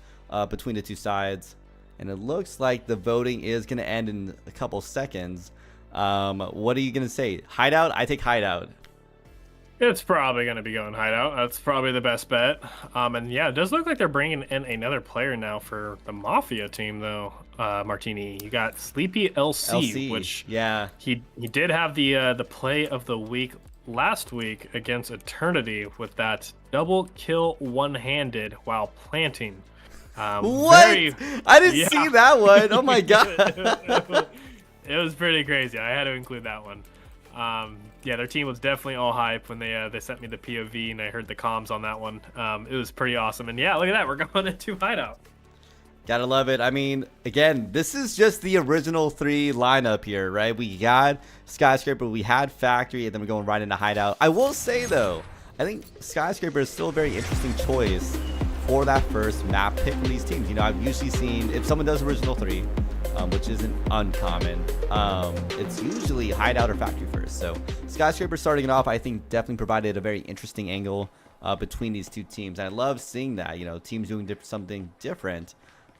between the two sides, and it looks like the voting is going to end in a couple seconds. What are you going to say? Hideout? I take Hideout. It's probably going to be going Hideout. That's probably the best bet. And yeah, it does look like they're bringing in another player now for the Mafia team, though. Martini, you got Sleepy LC, which yeah, he did have the play of the week last week against Eternity with that double kill one-handed while planting. What? I didn't see that one. Oh my god. It was pretty crazy. I had to include that one. Yeah, their team was definitely all hype when they sent me the POV and I heard the comms on that one. It was pretty awesome. And yeah, look at that. We're going into Hideout. Gotta love it. I mean, again, this is just the original 3 lineup here, right? We got Skyscraper, we had Factory, and then we're going right into Hideout. I will say, though, I think Skyscraper is still a very interesting choice for that first map pick for these teams. You know, I've usually seen, if someone does original 3, which isn't uncommon, it's usually Hideout or Factory first. So Skyscraper starting it off, I think definitely provided a very interesting angle between these two teams. And I love seeing that, you know, teams doing something different.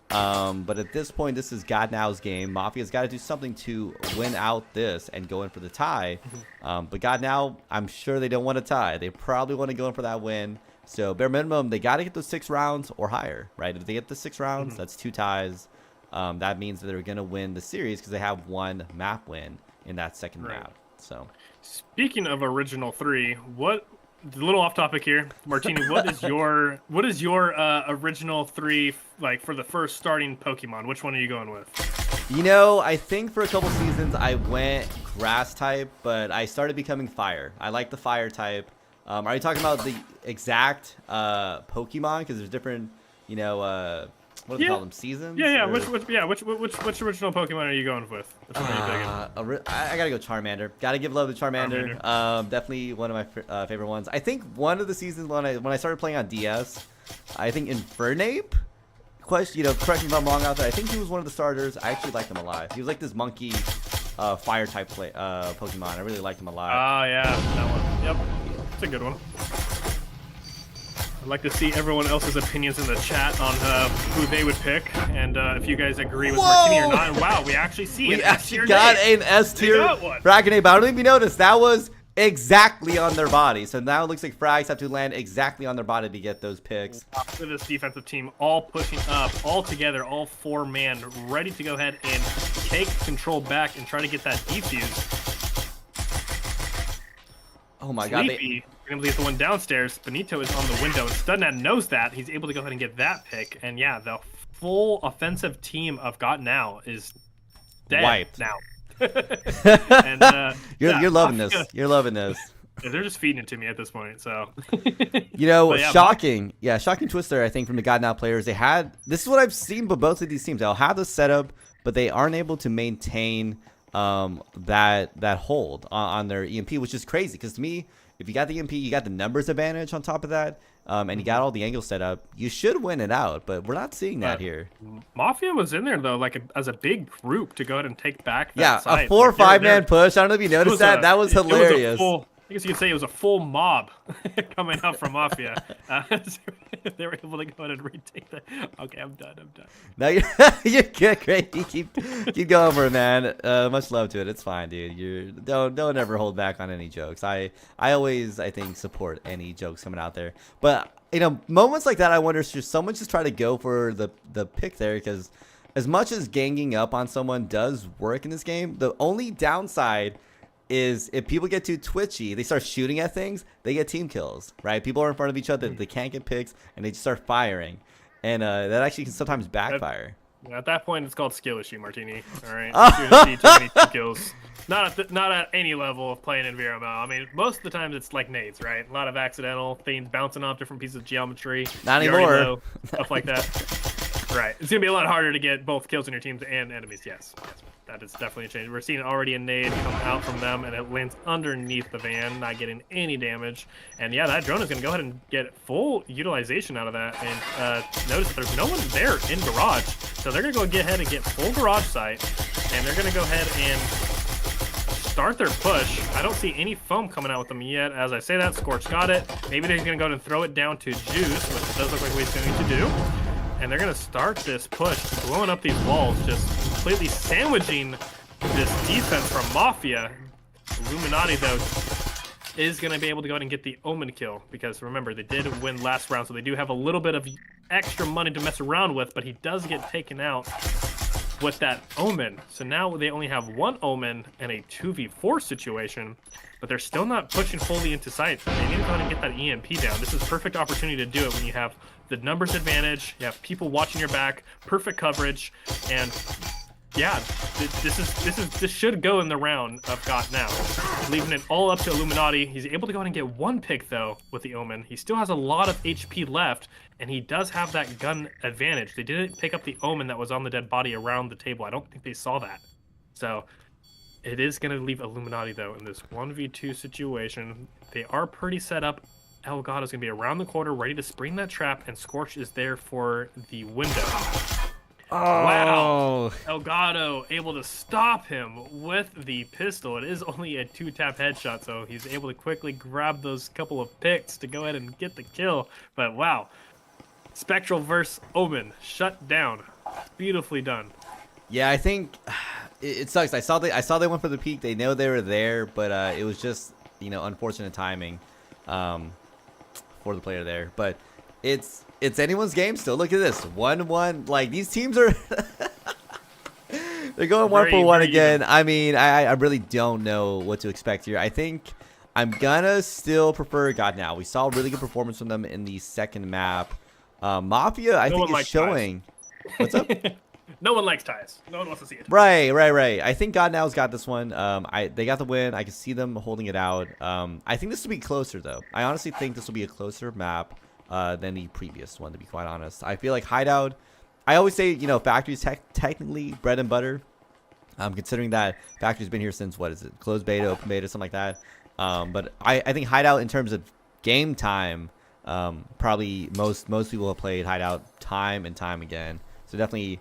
But at this point, this is GotNow's game. Mafia's got to do something to win out this and go in for the tie. But GotNow, I'm sure they don't want to tie. They probably want to go in for that win. So bare minimum, they got to get those 6 rounds or higher, right? If they get the 6 rounds, that's 2 ties. That means that they're going to win the series because they have 1 map win in that second map. So, speaking of original 3, what? A little off topic here, Martini. What is your original 3 like for the first starting Pokemon? Which one are you going with? You know, I think for a couple seasons I went grass type, but I started becoming fire. I like the fire type. Are you talking about the exact Pokemon? Because there's different, you know, what do they call them? Seasons? Yeah. Or... Which original Pokemon are you going with? Which one are you picking? I gotta go Charmander. Gotta give love to Charmander. Definitely one of my favorite ones. I think one of the seasons when I started playing on DS, I think Infernape question, correct me if I'm wrong out there. I think he was one of the starters. I actually liked him a lot. He was like this monkey, fire type Pokemon. I really liked him a lot. Oh yeah, that one. Yep, it's a good one. I'd like to see everyone else's opinions in the chat on who they would pick, and if you guys agree with Martini or not. And wow, we actually see we actually got an S tier Fragonade, but I don't think we noticed that was exactly on their body. So now it looks like Frags have to land exactly on their body to get those picks. With this defensive team all pushing up, all together, all 4-man, ready to go ahead and take control back and try to get that defuse. Oh my god. Sleepy, you're able to get the one downstairs. Benito is on the window. Studnad knows that. He's able to go ahead and get that pick. And yeah, the full offensive team of GotNow is dead wiped now. And, you're loving this. You're loving this. They're just feeding it to me at this point. So, yeah, shocking. Yeah, shocking twist there, I think, from the GotNow players. This is what I've seen, but both of these teams, they'll have the setup, but they aren't able to maintain that hold on their EMP, which is crazy. Because to me, if you got the EMP, you got the numbers advantage on top of that, and you got all the angles set up, you should win it out. But we're not seeing that here. Mafia was in there though, like as a big group to go ahead and take back that side. A 4 or 5 man push. I don't know if you noticed that. That was hilarious. I guess you could say it was a full mob coming out from Mafia. They were able to go ahead and retake that. Okay, I'm done. No, you're good, great. Keep going for it, man. Much love to it. It's fine, dude. Don't ever hold back on any jokes. I always, I think, support any jokes coming out there. But moments like that, I wonder should someone just try to go for the pick there, because as much as ganging up on someone does work in this game, the only downside is if people get too twitchy, they start shooting at things, they get team kills, right? People are in front of each other, they can't get picks, and they just start firing. And that actually can sometimes backfire. At that point, it's called skill issue, Martini. All right? You're going to see too many team kills. Not at any level of playing in VRML. I mean, most of the time, it's like nades, right? A lot of accidental things bouncing off different pieces of geometry. Not anymore. Stuff like that. Right. It's going to be a lot harder to get both kills in your teams and enemies, yes. That is definitely a change. We're seeing already a nade come out from them, and it lands underneath the van, not getting any damage. And yeah, that drone is going to go ahead and get full utilization out of that. And notice that there's no one there in garage. So they're going to go ahead and get full garage sight, and they're going to go ahead and start their push. I don't see any foam coming out with them yet. As I say that, Scorch got it. Maybe they're going to go ahead and throw it down to Juice, which does look like what he's going to do. And they're going to start this push, blowing up these walls, just completely sandwiching this defense from Mafia. Illuminati, though, is going to be able to go ahead and get the Omen kill, because remember, they did win last round, so they do have a little bit of extra money to mess around with, but he does get taken out with that Omen. So now they only have one Omen in a 2v4 situation, but they're still not pushing fully into sight. They need to go ahead and get that EMP down. This is a perfect opportunity to do it when you have the numbers advantage, you have people watching your back, perfect coverage, and yeah, this should go in the round of GotNow. Leaving it all up to Illuminati. He's able to go ahead and get one pick though with the Omen. He still has a lot of HP left, and he does have that gun advantage. They didn't pick up the Omen that was on the dead body around the table. I don't think they saw that. So it is going to leave Illuminati though in this 1v2 situation. They are pretty set up. Elgato is going to be around the corner, ready to spring that trap, and Scorch is there for the window. Oh. Wow. Elgato able to stop him with the pistol. It is only a 2-tap headshot, so he's able to quickly grab those couple of picks to go ahead and get the kill. But wow. Spectral versus Omen. Shut down. Beautifully done. Yeah, I think it sucks. I saw they went for the peak. They know they were there, but it was just, unfortunate timing. For the player there, but it's anyone's game still. Look at this 1-1. Like, these teams are they're going 1 for 1 again. I mean, I really don't know what to expect here. I think I'm gonna still prefer GotNow. We saw a really good performance from them in the second map. Mafia, I think, is showing. What's up? No one likes ties. No one wants to see it. Right. I think GotNow's got this one. They got the win. I can see them holding it out. I think this will be closer, though. I honestly think this will be a closer map than the previous one, to be quite honest. I feel like Hideout, I always say, Factory's technically bread and butter. Considering that Factory's been here since, what is it, closed beta, open beta, something like that. But I think Hideout, in terms of game time, Probably most people have played Hideout time and time again. So definitely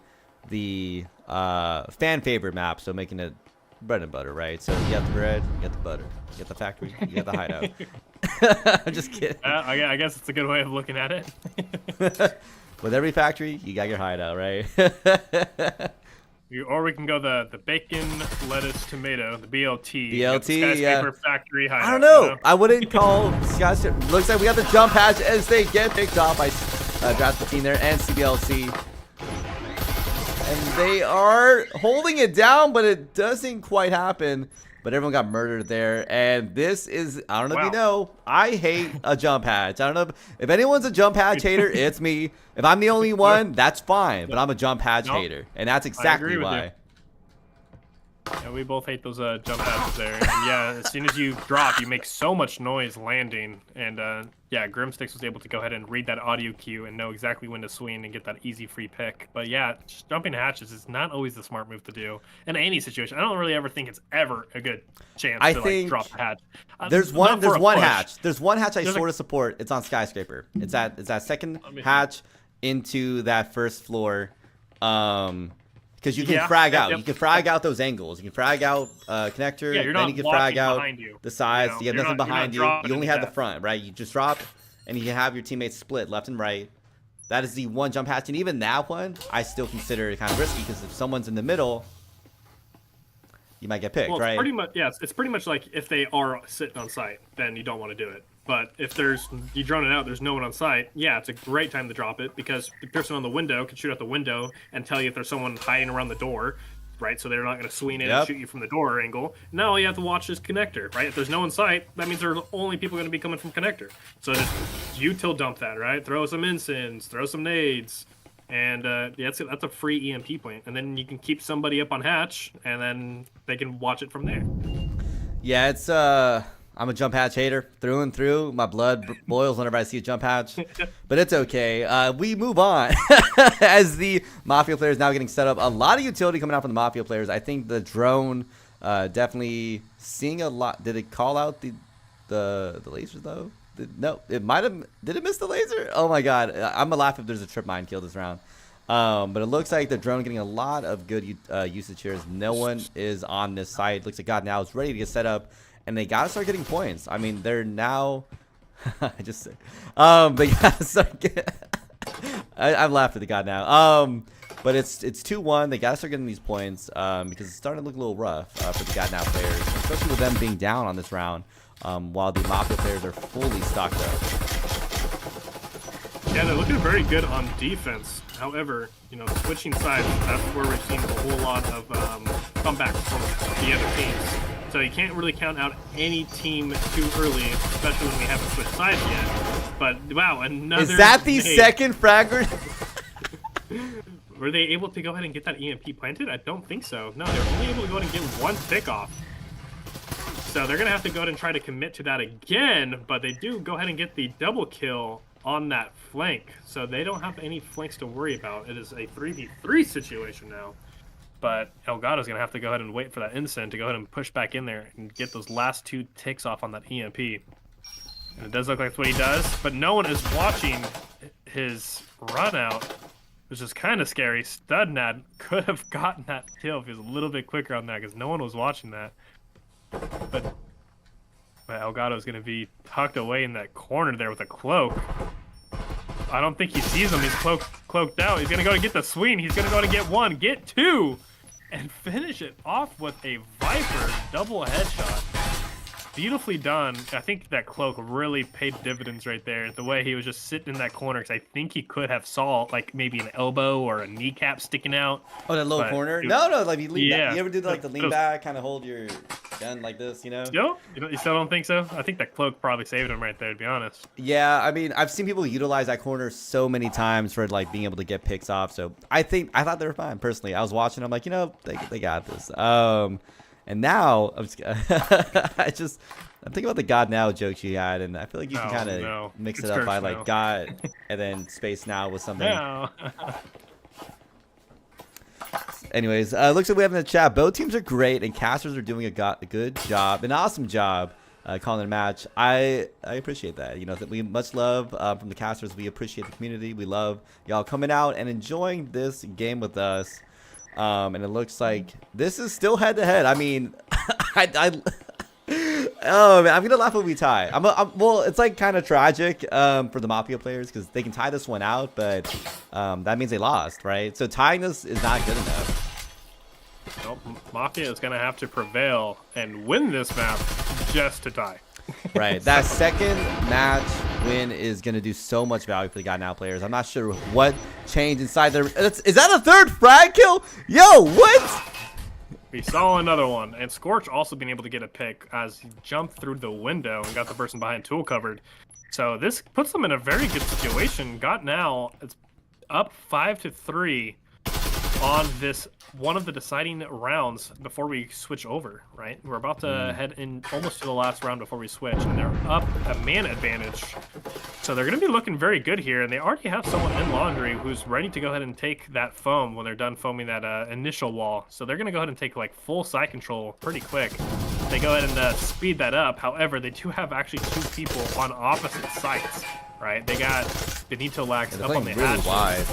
the fan favorite map. So making it bread and butter, right? So you got the bread, you got the butter, you got the factory, you got the Hideout. I'm just kidding. I guess it's a good way of looking at it. With every factory, you got your Hideout, right? Or we can go the bacon, lettuce, tomato, the BLT. BLT, yeah. Factory hideout, I don't know. You know. I wouldn't call Skyscraper. Looks like we got the jump hatch as they get picked off by Draft 15 there and CBLC. And they are holding it down, but it doesn't quite happen. But everyone got murdered there. And this is, I don't know if you know, I hate a jump hatch. I don't know if anyone's a jump hatch hater, it's me. If I'm the only one, that's fine. But I'm a jump hatch hater. And that's exactly why. Yeah, we both hate those jump hatches there. And yeah, as soon as you drop, you make so much noise landing. And yeah, Grimsticks was able to go ahead and read that audio cue and know exactly when to swing and get that easy free pick. But yeah, just jumping hatches is not always the smart move to do in any situation. I don't really ever think it's ever a good chance to like drop a hatch. There's one hatch. There's one hatch I sort of support. It's on Skyscraper. It's that second hatch into that first floor. Because you can frag out. You can frag out those angles. You can frag out connector. Yeah, then you can frag out the sides. You have nothing behind you. You only have the front, right? You just drop, and you can have your teammates split left and right. That is the one jump hatch. And even that one, I still consider kind of risky because if someone's in the middle, you might get picked, well, right? Pretty much, yeah. It's pretty much like if they are sitting on site, then you don't want to do it. But if you drone it out, there's no one on site, yeah, it's a great time to drop it because the person on the window can shoot out the window and tell you if there's someone hiding around the door, right? So they're not going to swing in and shoot you from the door angle. Now all you have to watch is connector, right? If there's no one in sight, that means there's only people going to be coming from connector. So just util dump that, right? Throw some ensigns, throw some nades, and yeah, that's a free EMP point. And then you can keep somebody up on hatch, and then they can watch it from there. Yeah, it's I'm a jump hatch hater through and through. My blood boils whenever I see a jump hatch, but it's okay. We move on as the Mafia players now getting set up. A lot of utility coming out from the Mafia players. I think the drone definitely seeing a lot. Did it call out the lasers though? No, it might have. Did it miss the laser? Oh my god, I'm gonna laugh if there's a trip mine kill this round. But it looks like the drone getting a lot of good usage here. As no one is on this site. Looks like GotNow is ready to get set up. And they gotta start getting points. I mean, they're now. I just said, they gotta start I've laughed at the GotNow. But it's 2-1. They gotta start getting these points because it's starting to look a little rough for the GotNow players, especially with them being down on this round, while the Mafia players are fully stocked up. Yeah, they're looking very good on defense. However, you know, switching sides, that's where we've seen a whole lot of comebacks from the other teams. So you can't really count out any team too early, especially when we haven't switched sides yet. But wow, another. Is that the second fragment? Were they able to go ahead and get that EMP planted? I don't think so. No, they were only able to go ahead and get one pick off. So they're gonna have to go ahead and try to commit to that again. But they do go ahead and get the double kill on that flank, so they don't have any flanks to worry about. It is a 3v3 situation now. But Elgato's going to have to go ahead and wait for that ensign to go ahead and push back in there and get those last two ticks off on that EMP. And it does look like that's what he does, but no one is watching his run out, which is kind of scary. Studnad could have gotten that kill if he was a little bit quicker on that because no one was watching that. But Elgato's going to be tucked away in that corner there with a cloak. I don't think he sees him. He's cloaked out. He's going to go and get the swing. He's going to go and get one, get two, and finish it off with a Viper double headshot. Beautifully done. I think that cloak really paid dividends right there. The way he was just sitting in that corner, because I think he could have saw like maybe an elbow or a kneecap sticking out. Oh, that little corner? No, like you lean back. You ever do like the lean back, kind of hold your gun like this, you know? You still don't think so? I think that cloak probably saved him right there, to be honest. Yeah, I mean, I've seen people utilize that corner so many times for like being able to get picks off. So I thought they were fine personally. I was watching. I'm like, you know, they got this. And now I'm thinking about the GotNow jokes you had, and I feel like you can kind of mix it up by like God and then space now with something. No. Anyways, looks like we have in the chat. Both teams are great, and casters are doing a good job, an awesome job calling it a match. I appreciate that. You know, that we much love from the casters. We appreciate the community. We love y'all coming out and enjoying this game with us. And it looks like this is still head to head. I mean, oh man, I'm gonna laugh when we tie. Well, it's like kind of tragic for the Mafia players because they can tie this one out, but that means they lost, right? So tying this is not good enough. Nope, Mafia is gonna have to prevail and win this map just to tie. Right, that second match win is gonna do so much value for the GotNow players. I'm not sure what changed inside their. Is that a third frag kill? Yo, what? We saw another one, and Scorch also being able to get a pick as he jumped through the window and got the person behind tool covered. So this puts them in a very good situation. GotNow, it's up 5-3 on this one of the deciding rounds before we switch over, right? We're about to head in almost to the last round before we switch, and they're up a man advantage. So they're going to be looking very good here, and they already have someone in laundry who's ready to go ahead and take that foam when they're done foaming that initial wall. So they're going to go ahead and take like full side control pretty quick. They go ahead and speed that up. However, they do have actually two people on opposite sides, right? They got Benito Lax up on the really wide.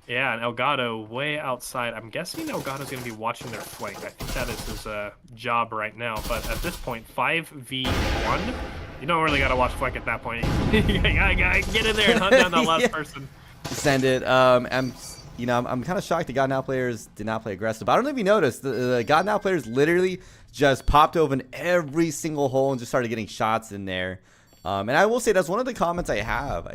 Yeah, and Elgato way outside. I'm guessing Elgato's going to be watching their flank. I think that is his job right now. But at this point, 5v1. You don't really got to watch flank at that point. You gotta get in there and hunt down that last person. Send it. I'm kind of shocked the GotNow players did not play aggressive. I don't know if you noticed, the GotNow players literally just popped open every single hole and just started getting shots in there. And I will say that's one of the comments I have,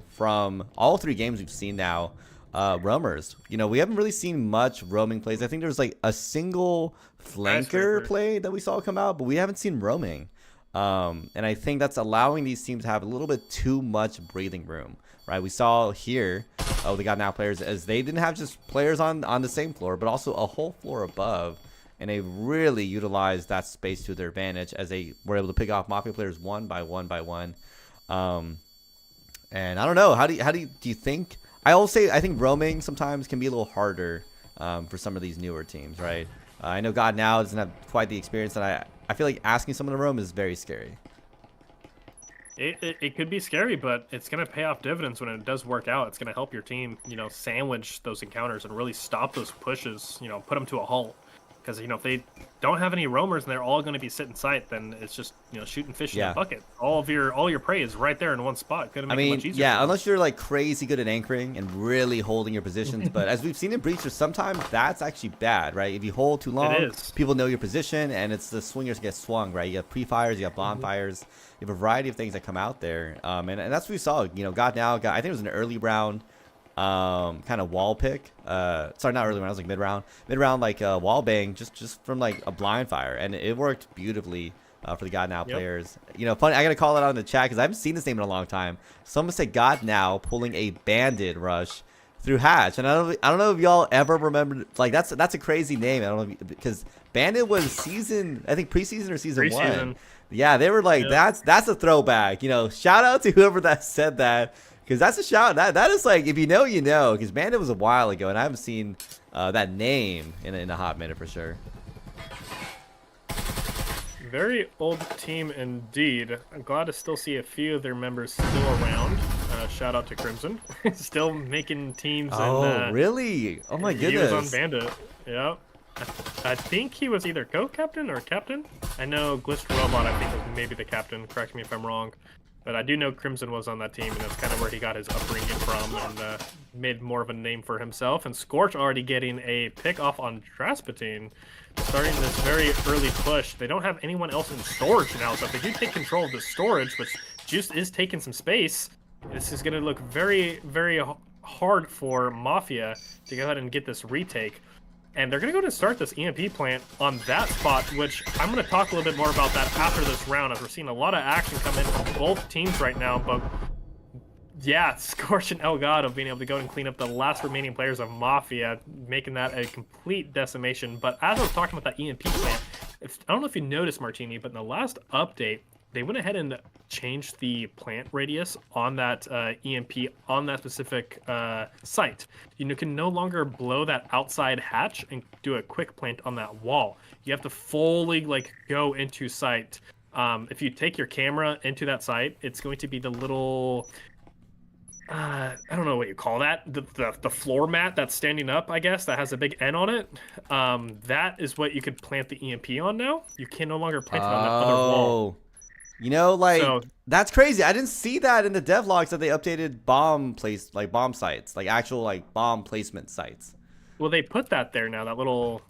from all three games we've seen now. Roamers, we haven't really seen much roaming plays. I think there's like a single flanker play that we saw come out, but we haven't seen roaming. And I think that's allowing these teams to have a little bit too much breathing room, right? We saw here, the GotNow players, as they didn't have just players on the same floor, but also a whole floor above. And they really utilized that space to their advantage as they were able to pick off Mafia players one by one by one. And I don't know, how do you think? I will say I think roaming sometimes can be a little harder for some of these newer teams, right? I know GotNow doesn't have quite the experience, and I feel like asking someone to roam is very scary. It could be scary, but it's going to pay off dividends when it does work out. It's going to help your team, sandwich those encounters and really stop those pushes, put them to a halt. Because, if they don't have any roamers and they're all going to be sitting sight, then it's just, shooting fish in a bucket. All your prey is right there in one spot. Gonna make it much easier. Yeah, unless you're like crazy good at anchoring and really holding your positions. But as we've seen in Breacher, sometimes that's actually bad, right? If you hold too long, people know your position, and it's the swingers get swung, right? You have pre-fires, you have bonfires, you have a variety of things that come out there. And that's what we saw. GotNow got, I think it was an early round kind of wall pick, sorry, not early round, it was like mid round like wall bang just from like a blind fire, and it worked beautifully for the GotNow players. Funny, I gotta call it out in the chat because I haven't seen this name in a long time. Someone said GotNow pulling a bandit rush through hatch, and I don't know if y'all ever remember, like that's a crazy name. I don't know because bandit was preseason or season 1. Yeah, they were like, that's a throwback. Shout out to whoever that said that. Because that's a shout. That is like, if you know, you know. Because Bandit was a while ago, and I haven't seen that name in a hot minute for sure. Very old team indeed. I'm glad to still see a few of their members still around. Shout out to Crimson. Still making teams. Oh, really? Oh my goodness. He was on Bandit. Yeah. I think he was either co-captain or captain. I know Glitched Robot, I think, was maybe the captain. Correct me if I'm wrong. But I do know Crimson was on that team, and that's kind of where he got his upbringing from and made more of a name for himself. And Scorch already getting a pick off on Draspatine, starting this very early push. They don't have anyone else in storage now, so if they do take control of the storage, which just is taking some space, this is going to look very, very hard for Mafia to go ahead and get this retake. And they're going to go ahead and start this EMP plant on that spot, which I'm going to talk a little bit more about that after this round, as we're seeing a lot of action come in from both teams right now. But yeah, Scorch and Elgato being able to go and clean up the last remaining players of Mafia, making that a complete decimation. But as I was talking about that EMP plant, I don't know if you noticed, Martini, but in the last update, they went ahead and changed the plant radius on that EMP on that specific site. You can no longer blow that outside hatch and do a quick plant on that wall. You have to fully go into sight If you take your camera into that site, it's going to be the little, I don't know what you call that. The floor mat that's standing up, I guess, that has a big N on it. That is what you could plant the EMP on now. You can no longer plant it on that other wall. You know, like So that's crazy. I didn't see that in the devlogs that they updated bomb sites, like actual like bomb placement sites. well, they put that there now. That little,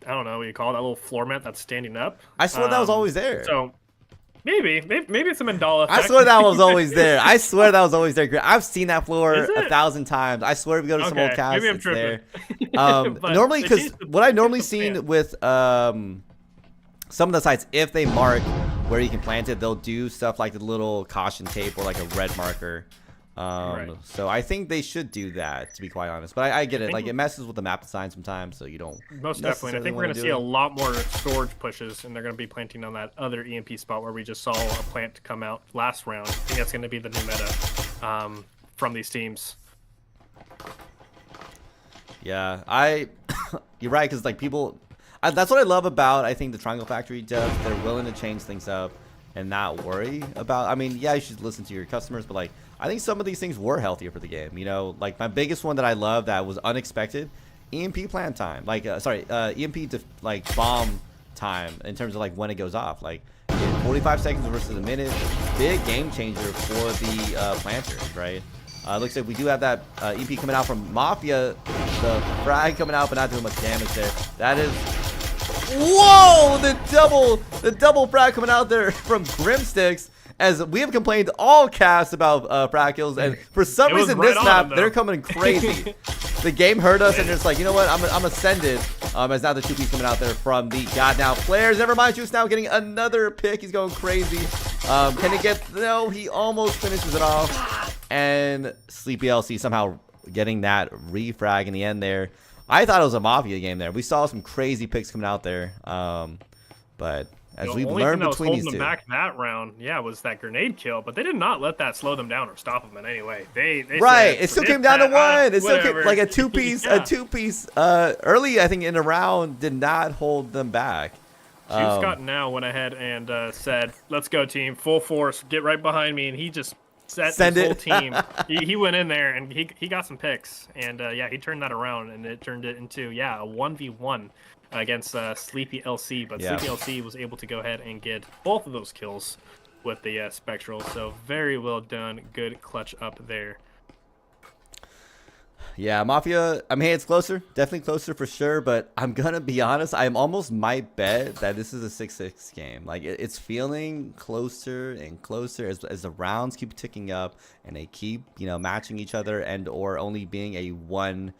I don't know what you call it, that little floor mat that's standing up. I swear that was always there. So maybe it's a Mandela effect. I swear that was always there. I swear that was always there. I've seen that floor Is it? 1,000 times. I swear if we go to some old casts, maybe I'm it's there. tripping. But Normally, they because changed the- what I normally the seen plant. with some of the sites, if they mark where you can plant it, they'll do stuff like the little caution tape or like a red marker. Right. So I think they should do that, to be quite honest. But I get it. think- Like it messes with the map design sometimes, so you don't. Most definitely. I think we're going to see a lot more storage pushes, and they're going to be planting on that other EMP spot where we just saw a plant come out last round. I think that's going to be the new meta from these teams. Yeah, you're right, because like people, that's what I love about, I think, the Triangle Factory devs. They're willing to change things up and not worry about, I mean, yeah, you should listen to your customers, but like I think some of these things were healthier for the game. You know, like my biggest one that I love that was unexpected, EMP plant time, like EMP to like bomb time in terms of like when it goes off, like 45 seconds versus a minute, big game changer for the planters, right? Looks like we do have that EP coming out from Mafia. The frag coming out, but not doing much damage there. That is, whoa! The double frag coming out there from Grimsticks. As we have complained all casts about frag kills, and for some It was reason right this on map him, though. they're coming crazy. The game heard us and it's like, you know what? I'm gonna send it. As now the 2P's coming out there from the GotNow players. Never mind, Juice now getting another pick. He's going crazy. Can he get? No, he almost finishes it off. And Sleepy LC somehow getting that refrag in the end there. I thought it was a Mafia game there. We saw some crazy picks coming out there. But as The we've only learned thing that was between holding these them two. back that round, was that grenade kill, but they did not let that slow them down or stop them in any way. They Right, said, it still "Forget came down to that, one. It still came whatever." like a two-piece. Yeah. A two-piece. Early, I think, in the round did not hold them back. GotNow went ahead and said, "Let's go, team, full force, get right behind me," and he just set Send his it. whole team. he went in there and he got some picks, and he turned that around, and it turned it into a 1v1 against Sleepy LC, but Yeah. Sleepy LC was able to go ahead and get both of those kills with the Spectral, so very well done, good clutch up there. Yeah, Mafia, I mean, it's closer. Definitely closer for sure. But I'm going to be honest. I almost might bet that this is a 6-6 game. Like, it's feeling closer and closer as the rounds keep ticking up and they keep, matching each other and or only being a 1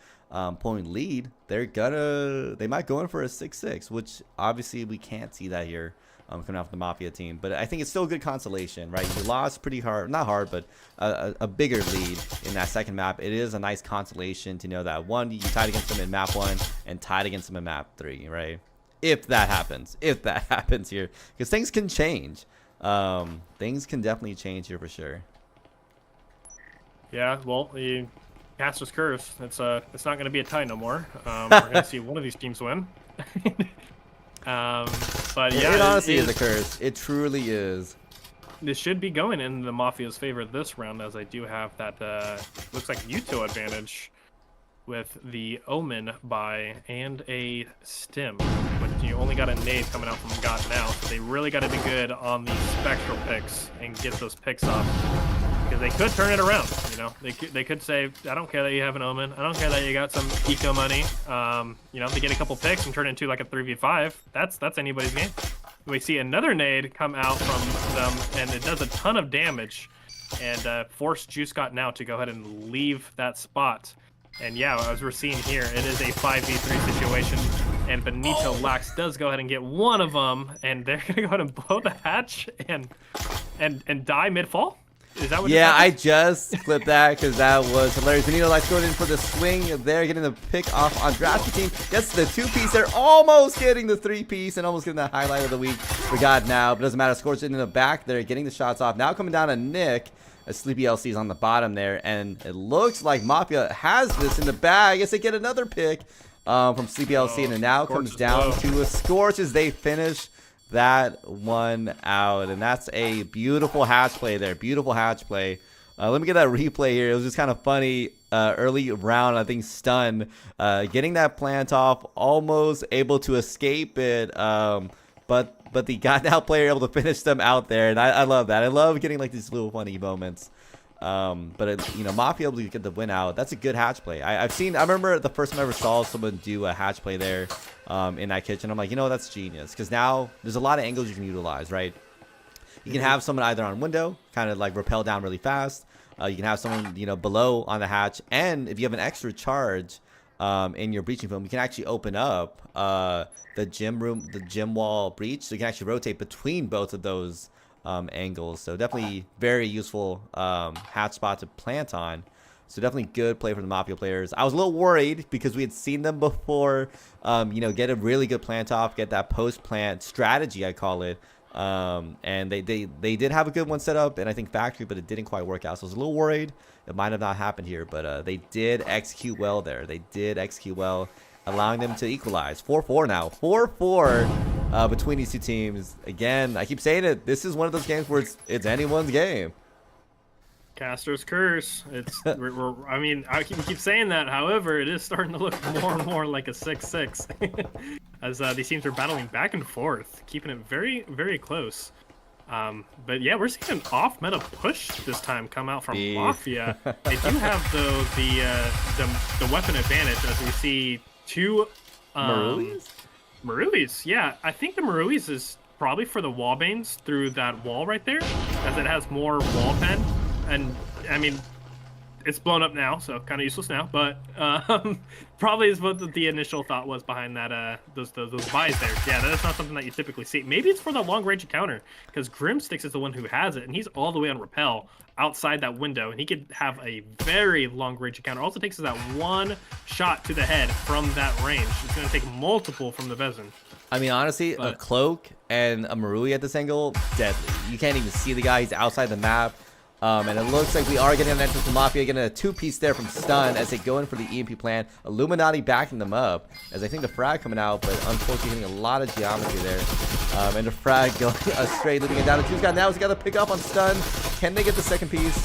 point lead. They might go in for a 6-6, which obviously we can't see that here. Coming off the Mafia team, but I think it's still a good consolation, right? You lost pretty hard, not hard, but a bigger lead in that second map. It is a nice consolation to know that one, you tied against them in map 1 and tied against them in map 3, right? If that happens here, because things can change. Things can definitely change here for sure. Yeah, well, the cast was cursed. It's not going to be a tie no more. We're going to see one of these teams win. But yeah, it honestly is a curse. It truly is. This should be going in the Mafia's favor this round, as I do have that looks like Muto advantage with the Omen buy and a stim. But you only got a nade coming out from GotNow, so they really got to be good on the Spectral picks and get those picks off. Because they could turn it around, They could say, I don't care that you have an Omen. I don't care that you got some eco money. They get a couple picks and turn it into like a 3v5. That's anybody's game. We see another nade come out from them, and it does a ton of damage, and force Juice GotNow to go ahead and leave that spot. And yeah, as we're seeing here, it is a 5v3 situation, and Benito Lax does go ahead and get one of them, and they're gonna go ahead and blow the hatch and die mid-fall. Is that what? Yeah, I just clipped that because that was hilarious. Benito Lights going in for the swing there, getting the pick off on Drafty Team. Gets the 2-piece. They're almost getting the 3-piece and almost getting the highlight of the week for GotNow. But doesn't matter. Scores it in the back. They're getting the shots off. Now coming down to Nick. As Sleepy LC is on the bottom there. And it looks like Mafia has this in the bag. I guess they get another pick from Sleepy LC. And it now comes down to a Scorch as they finish that one out. And that's a beautiful hatch play there. Beautiful hatch play. Let me get that replay here. It was just kind of funny. Early round, I think stun. Getting that plant off, almost able to escape it. But the GotNow player able to finish them out there. And I love that. I love getting like these little funny moments. You know, Mafia able to get the win out. That's a good hatch play. I remember the first time I ever saw someone do a hatch play there in that kitchen. I'm like, you know, that's genius. Because now there's a lot of angles you can utilize, right? You can have someone either on window, kind of like rappel down really fast. You can have someone, you know, below on the hatch. And if you have an extra charge in your breaching film, you can actually open up the gym wall breach. So you can actually rotate between both of those angles. So definitely very useful hatch spot to plant on. So definitely good play for the Mafia players. I was a little worried because we had seen them before, you know, get a really good plant off, get that post plant strategy, I call it. And they did have a good one set up, and I think factory, but it didn't quite work out. So I was a little worried it might have not happened here, but they did execute well there. They did execute well, allowing them to equalize. 4-4 now. 4-4 between these two teams. Again, I keep saying it. This is one of those games where it's anyone's game. Caster's curse. I mean, I keep saying that. However, it is starting to look more and more like a 6-6 as these teams are battling back and forth, keeping it very, very close. But yeah, we're seeing an off-meta push this time come out from Mafia. They do have the weapon advantage, as we see two Maruis. Yeah, I think the Maruis is probably for the wallbanes through that wall right there, as it has more wall pen. And I mean, it's blown up now, so kind of useless now. But probably is what the initial thought was behind that. Those buys there. Yeah, that's not something that you typically see. Maybe it's for the long range encounter, because Grimsticks is the one who has it, and he's all the way on rappel outside that window, and he could have a very long range encounter. All it takes is that one shot to the head from that range. It's going to take multiple from the Vezin. I mean, honestly, a cloak and a Marui at this angle, deadly. You can't even see the guy. He's outside the map. And it looks like we are getting an entrance to Mafia, getting a two-piece there from Stun as they go in for the EMP plan. Illuminati backing them up, as I think the frag coming out, but unfortunately hitting a lot of geometry there. And the frag going astray, leaving it down to two. Now he's got to pick up on Stun. Can they get the second piece?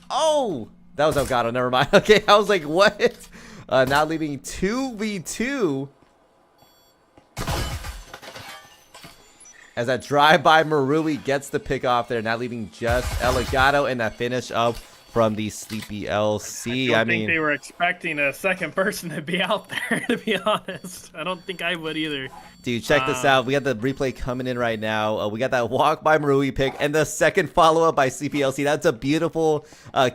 Oh! That was Elgato, never mind. Okay, I was like, what? Now leaving 2v2. As that drive-by Marui gets the pick off there, now leaving just Elgato and that finish up from the Sleepy LC. I think they were expecting a second person to be out there, to be honest. I don't think I would either. Dude, check this out. We got the replay coming in right now. We got that walk by Marui pick and the second follow-up by Sleepy LC. That's a beautiful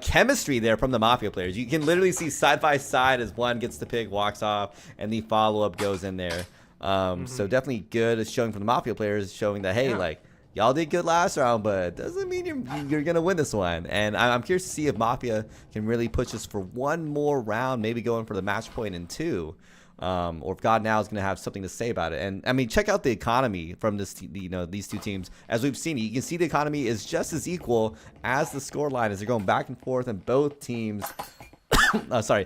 chemistry there from the Mafia players. You can literally see side by side as one gets the pick, walks off, and the follow-up goes in there. So definitely good. It's showing from the Mafia players, showing that, hey, like, y'all did good last round, but it doesn't mean you're going to win this one. And I'm curious to see if Mafia can really push us for one more round, maybe going for the match point in 2. Or if GotNow is going to have something to say about it. And I mean, check out the economy from this, these two teams. As we've seen, you can see the economy is just as equal as the scoreline as they're going back and forth, and both teams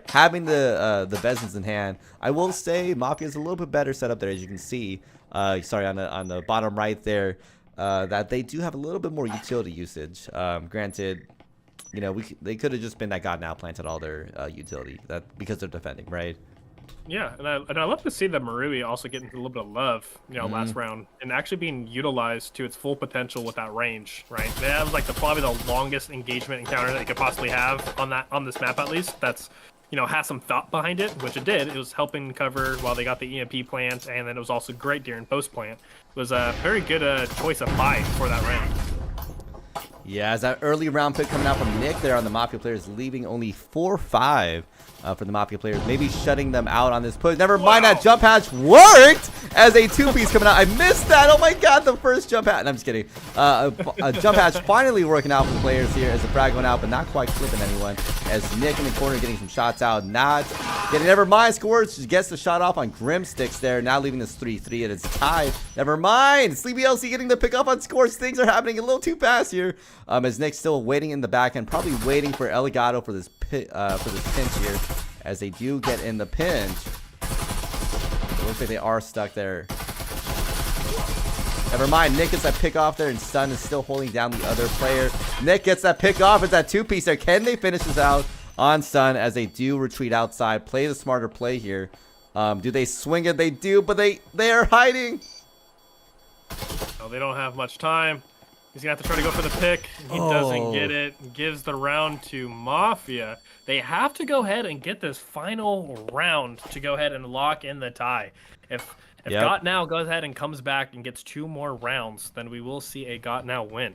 having the Vezins in hand. I will say Mafia is a little bit better set up there, as you can see. On the bottom right there, that they do have a little bit more utility usage. Granted, they could have just been that GotNow planted all their utility because they're defending, right? Yeah, and I love to see that Marui also getting a little bit of love, last round, and actually being utilized to its full potential with that range, right? They have like probably the longest engagement encounter that you could possibly have on this map, at least. That's has some thought behind it, which it did. It was helping cover while they got the EMP plant, and then it was also great during post plant. It was a very good choice of buy for that round. Yeah, as that early round pick coming out from Nick there on the Mafia players, leaving only 4-5 for the Mafia players, maybe shutting them out on this push. Never mind, that jump hatch worked as a two-piece coming out. I missed that. Oh my god, the first jump hatch. No, I'm just kidding. A jump hatch finally working out for the players here as the frag went out, but not quite flipping anyone. As Nick in the corner getting some shots out, not getting. Never mind, scores. Just gets the shot off on Grimsticks there, now leaving this 3-3, and it's tied. Never mind. Sleepy LC getting the pick up on scores. Things are happening a little too fast here. As Nick's still waiting in the back end, probably waiting for Elgato for this pinch here, as they do get in the pinch. It looks like they are stuck there. Never mind, Nick gets that pick off there, and Stun is still holding down the other player. Nick gets that pick off. It's that two-piece there. Can they finish this out on Stun as they do retreat outside? Play the smarter play here. Do they swing it? They do, but they are hiding. Oh, they don't have much time. He's going to have to try to go for the pick. He doesn't get it. Gives the round to Mafia. They have to go ahead and get this final round to go ahead and lock in the tie. If GotNow goes ahead and comes back and gets 2 more rounds, then we will see a GotNow win.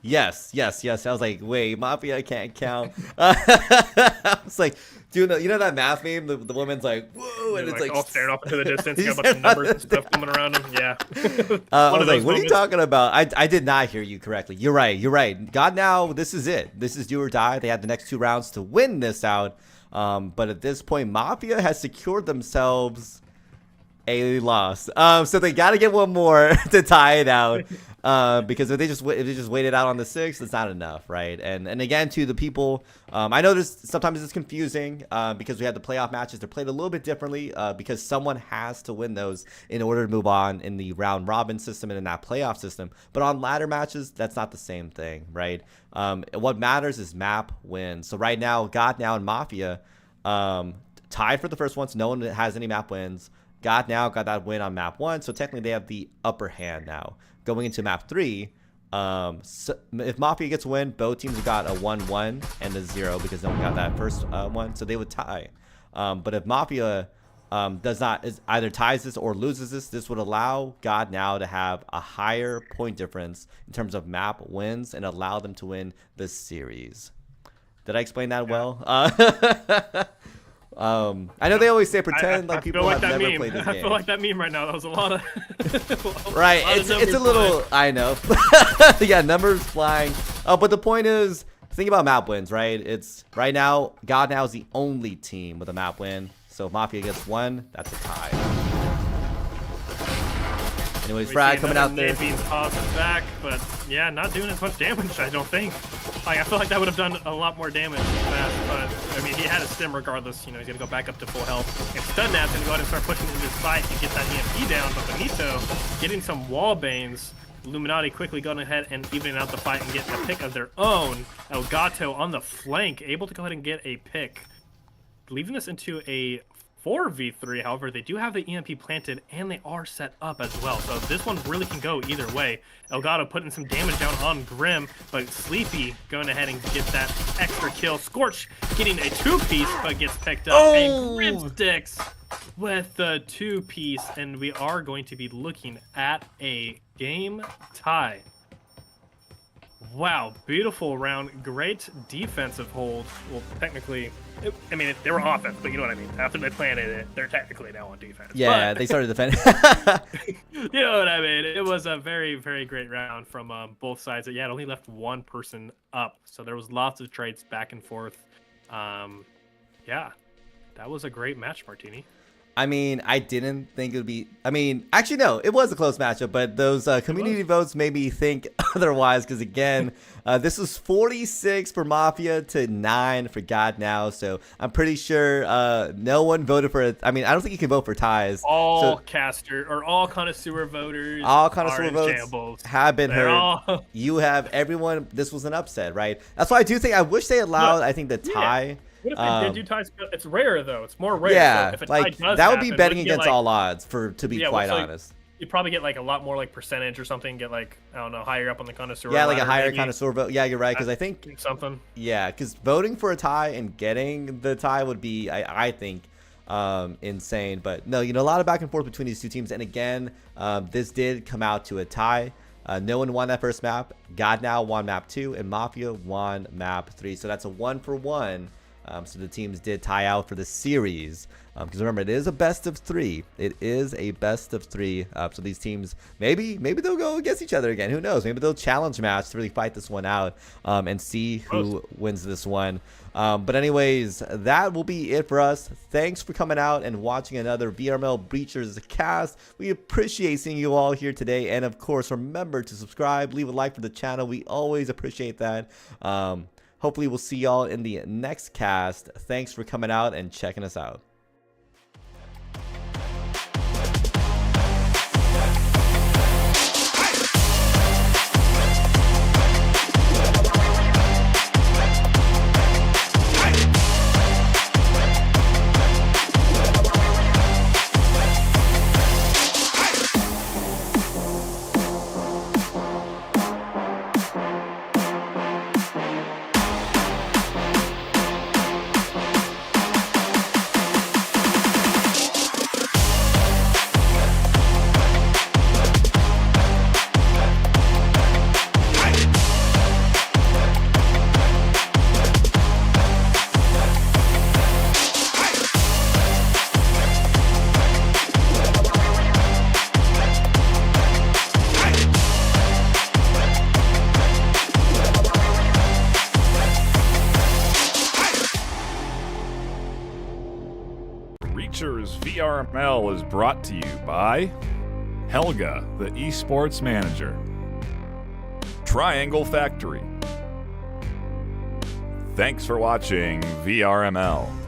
Yes. I was like, wait, Mafia can't count. I was like, you know that math meme? The woman's like, whoa, and it's like all staring off into the distance. You got a bunch of numbers and stuff coming around him. Yeah. I was like, what are you talking about? I did not hear you correctly. You're right. GotNow, this is it. This is do or die. They have the next 2 rounds to win this out. But at this point, Mafia has secured themselves a loss. So they got to get one more to tie it out. Because if they just waited out on the 6th, it's not enough, right? And again, to the people, I know sometimes it's confusing because we had the playoff matches. They're played a little bit differently because someone has to win those in order to move on in the round robin system and in that playoff system. But on ladder matches, that's not the same thing, right? What matters is map wins. So right now, GotNow and Mafia tied for the first one, so no one has any map wins. GotNow got that win on map 1, so technically they have the upper hand now. Going into map 3, so if Mafia gets a win, both teams have got a 1-1 and a 0 because no one got that first one, so they would tie. But if Mafia either ties this or loses this would allow GotNow to have a higher point difference in terms of map wins and allow them to win the series. Did I explain that well? I know they always say pretend like people have never played this game. I feel like that meme right now. That was a lot of right. It's a little. I know. Yeah, numbers flying. But the point is, think about map wins, right? It's right now. GotNow is the only team with a map win. So if Mafia gets 1, that's a tie. Anyways, Frag coming out there. Being tossed back, but yeah, not doing as much damage. I don't think. Like I feel like that would have done a lot more damage fast, but I mean he had a stim regardless. You know he's gonna go back up to full health. And Stunnap's gonna go ahead and start pushing into his fight and get that EMP down. But Benito getting some wall banes. Illuminati quickly going ahead and evening out the fight and getting a pick of their own. Elgato on the flank, able to go ahead and get a pick, leaving this into a 4v3. However, they do have the EMP planted and they are set up as well, so this one really can go either way. Elgato putting some damage down on Grim, but Sleepy going ahead and get that extra kill. Scorch getting a 2-piece but gets picked up. And Grim sticks with the 2-piece, and we are going to be looking at a game tie. Wow, beautiful round. Great defensive hold. Well, technically, I mean, they were offense, but you know what I mean. After they planted it, they're technically now on defense. Yeah, they started defending. You know what I mean? It was a very, very great round from both sides. Yeah, it only left one person up, so there was lots of trades back and forth. Yeah, that was a great match, Martini. I mean, I didn't think it would be. I mean, actually, no, it was a close matchup, but those community votes made me think otherwise. Because again, this was 46 for Mafia to 9 for GotNow. So I'm pretty sure no one voted for it. I mean, I don't think you can vote for ties. All caster or all connoisseur voters. All connoisseur votes shambles. Have been heard. You have everyone. This was an upset, right? That's why I do think. I wish they allowed. I think the tie. Yeah. What if they did do ties? It's rare though. It's more rare. Yeah, so if a like tie does that would happen, be betting would you against get, all odds. To be quite honest, you probably get like a lot more like percentage or something. Get like I don't know higher up on the connoisseur. Yeah, like a higher connoisseur vote. Yeah, you're right. Because I think something. Yeah, because voting for a tie and getting the tie would be, I think, insane. But no, you know, a lot of back and forth between these two teams. And again, this did come out to a tie. No one won that first map. GotNow won map 2, and Mafia won map 3. So that's a 1-for-1. So the teams did tie out for the series. Because remember, it is a best of 3. It is a best of 3. So these teams, maybe they'll go against each other again. Who knows? Maybe they'll challenge match to really fight this one out and see who wins this one. But anyways, that will be it for us. Thanks for coming out and watching another VRML Breachers cast. We appreciate seeing you all here today. And of course, remember to subscribe, leave a like for the channel. We always appreciate that. Hopefully, we'll see y'all in the next cast. Thanks for coming out and checking us out. VRML is brought to you by Helga, the esports manager, Triangle Factory. Thanks for watching VRML.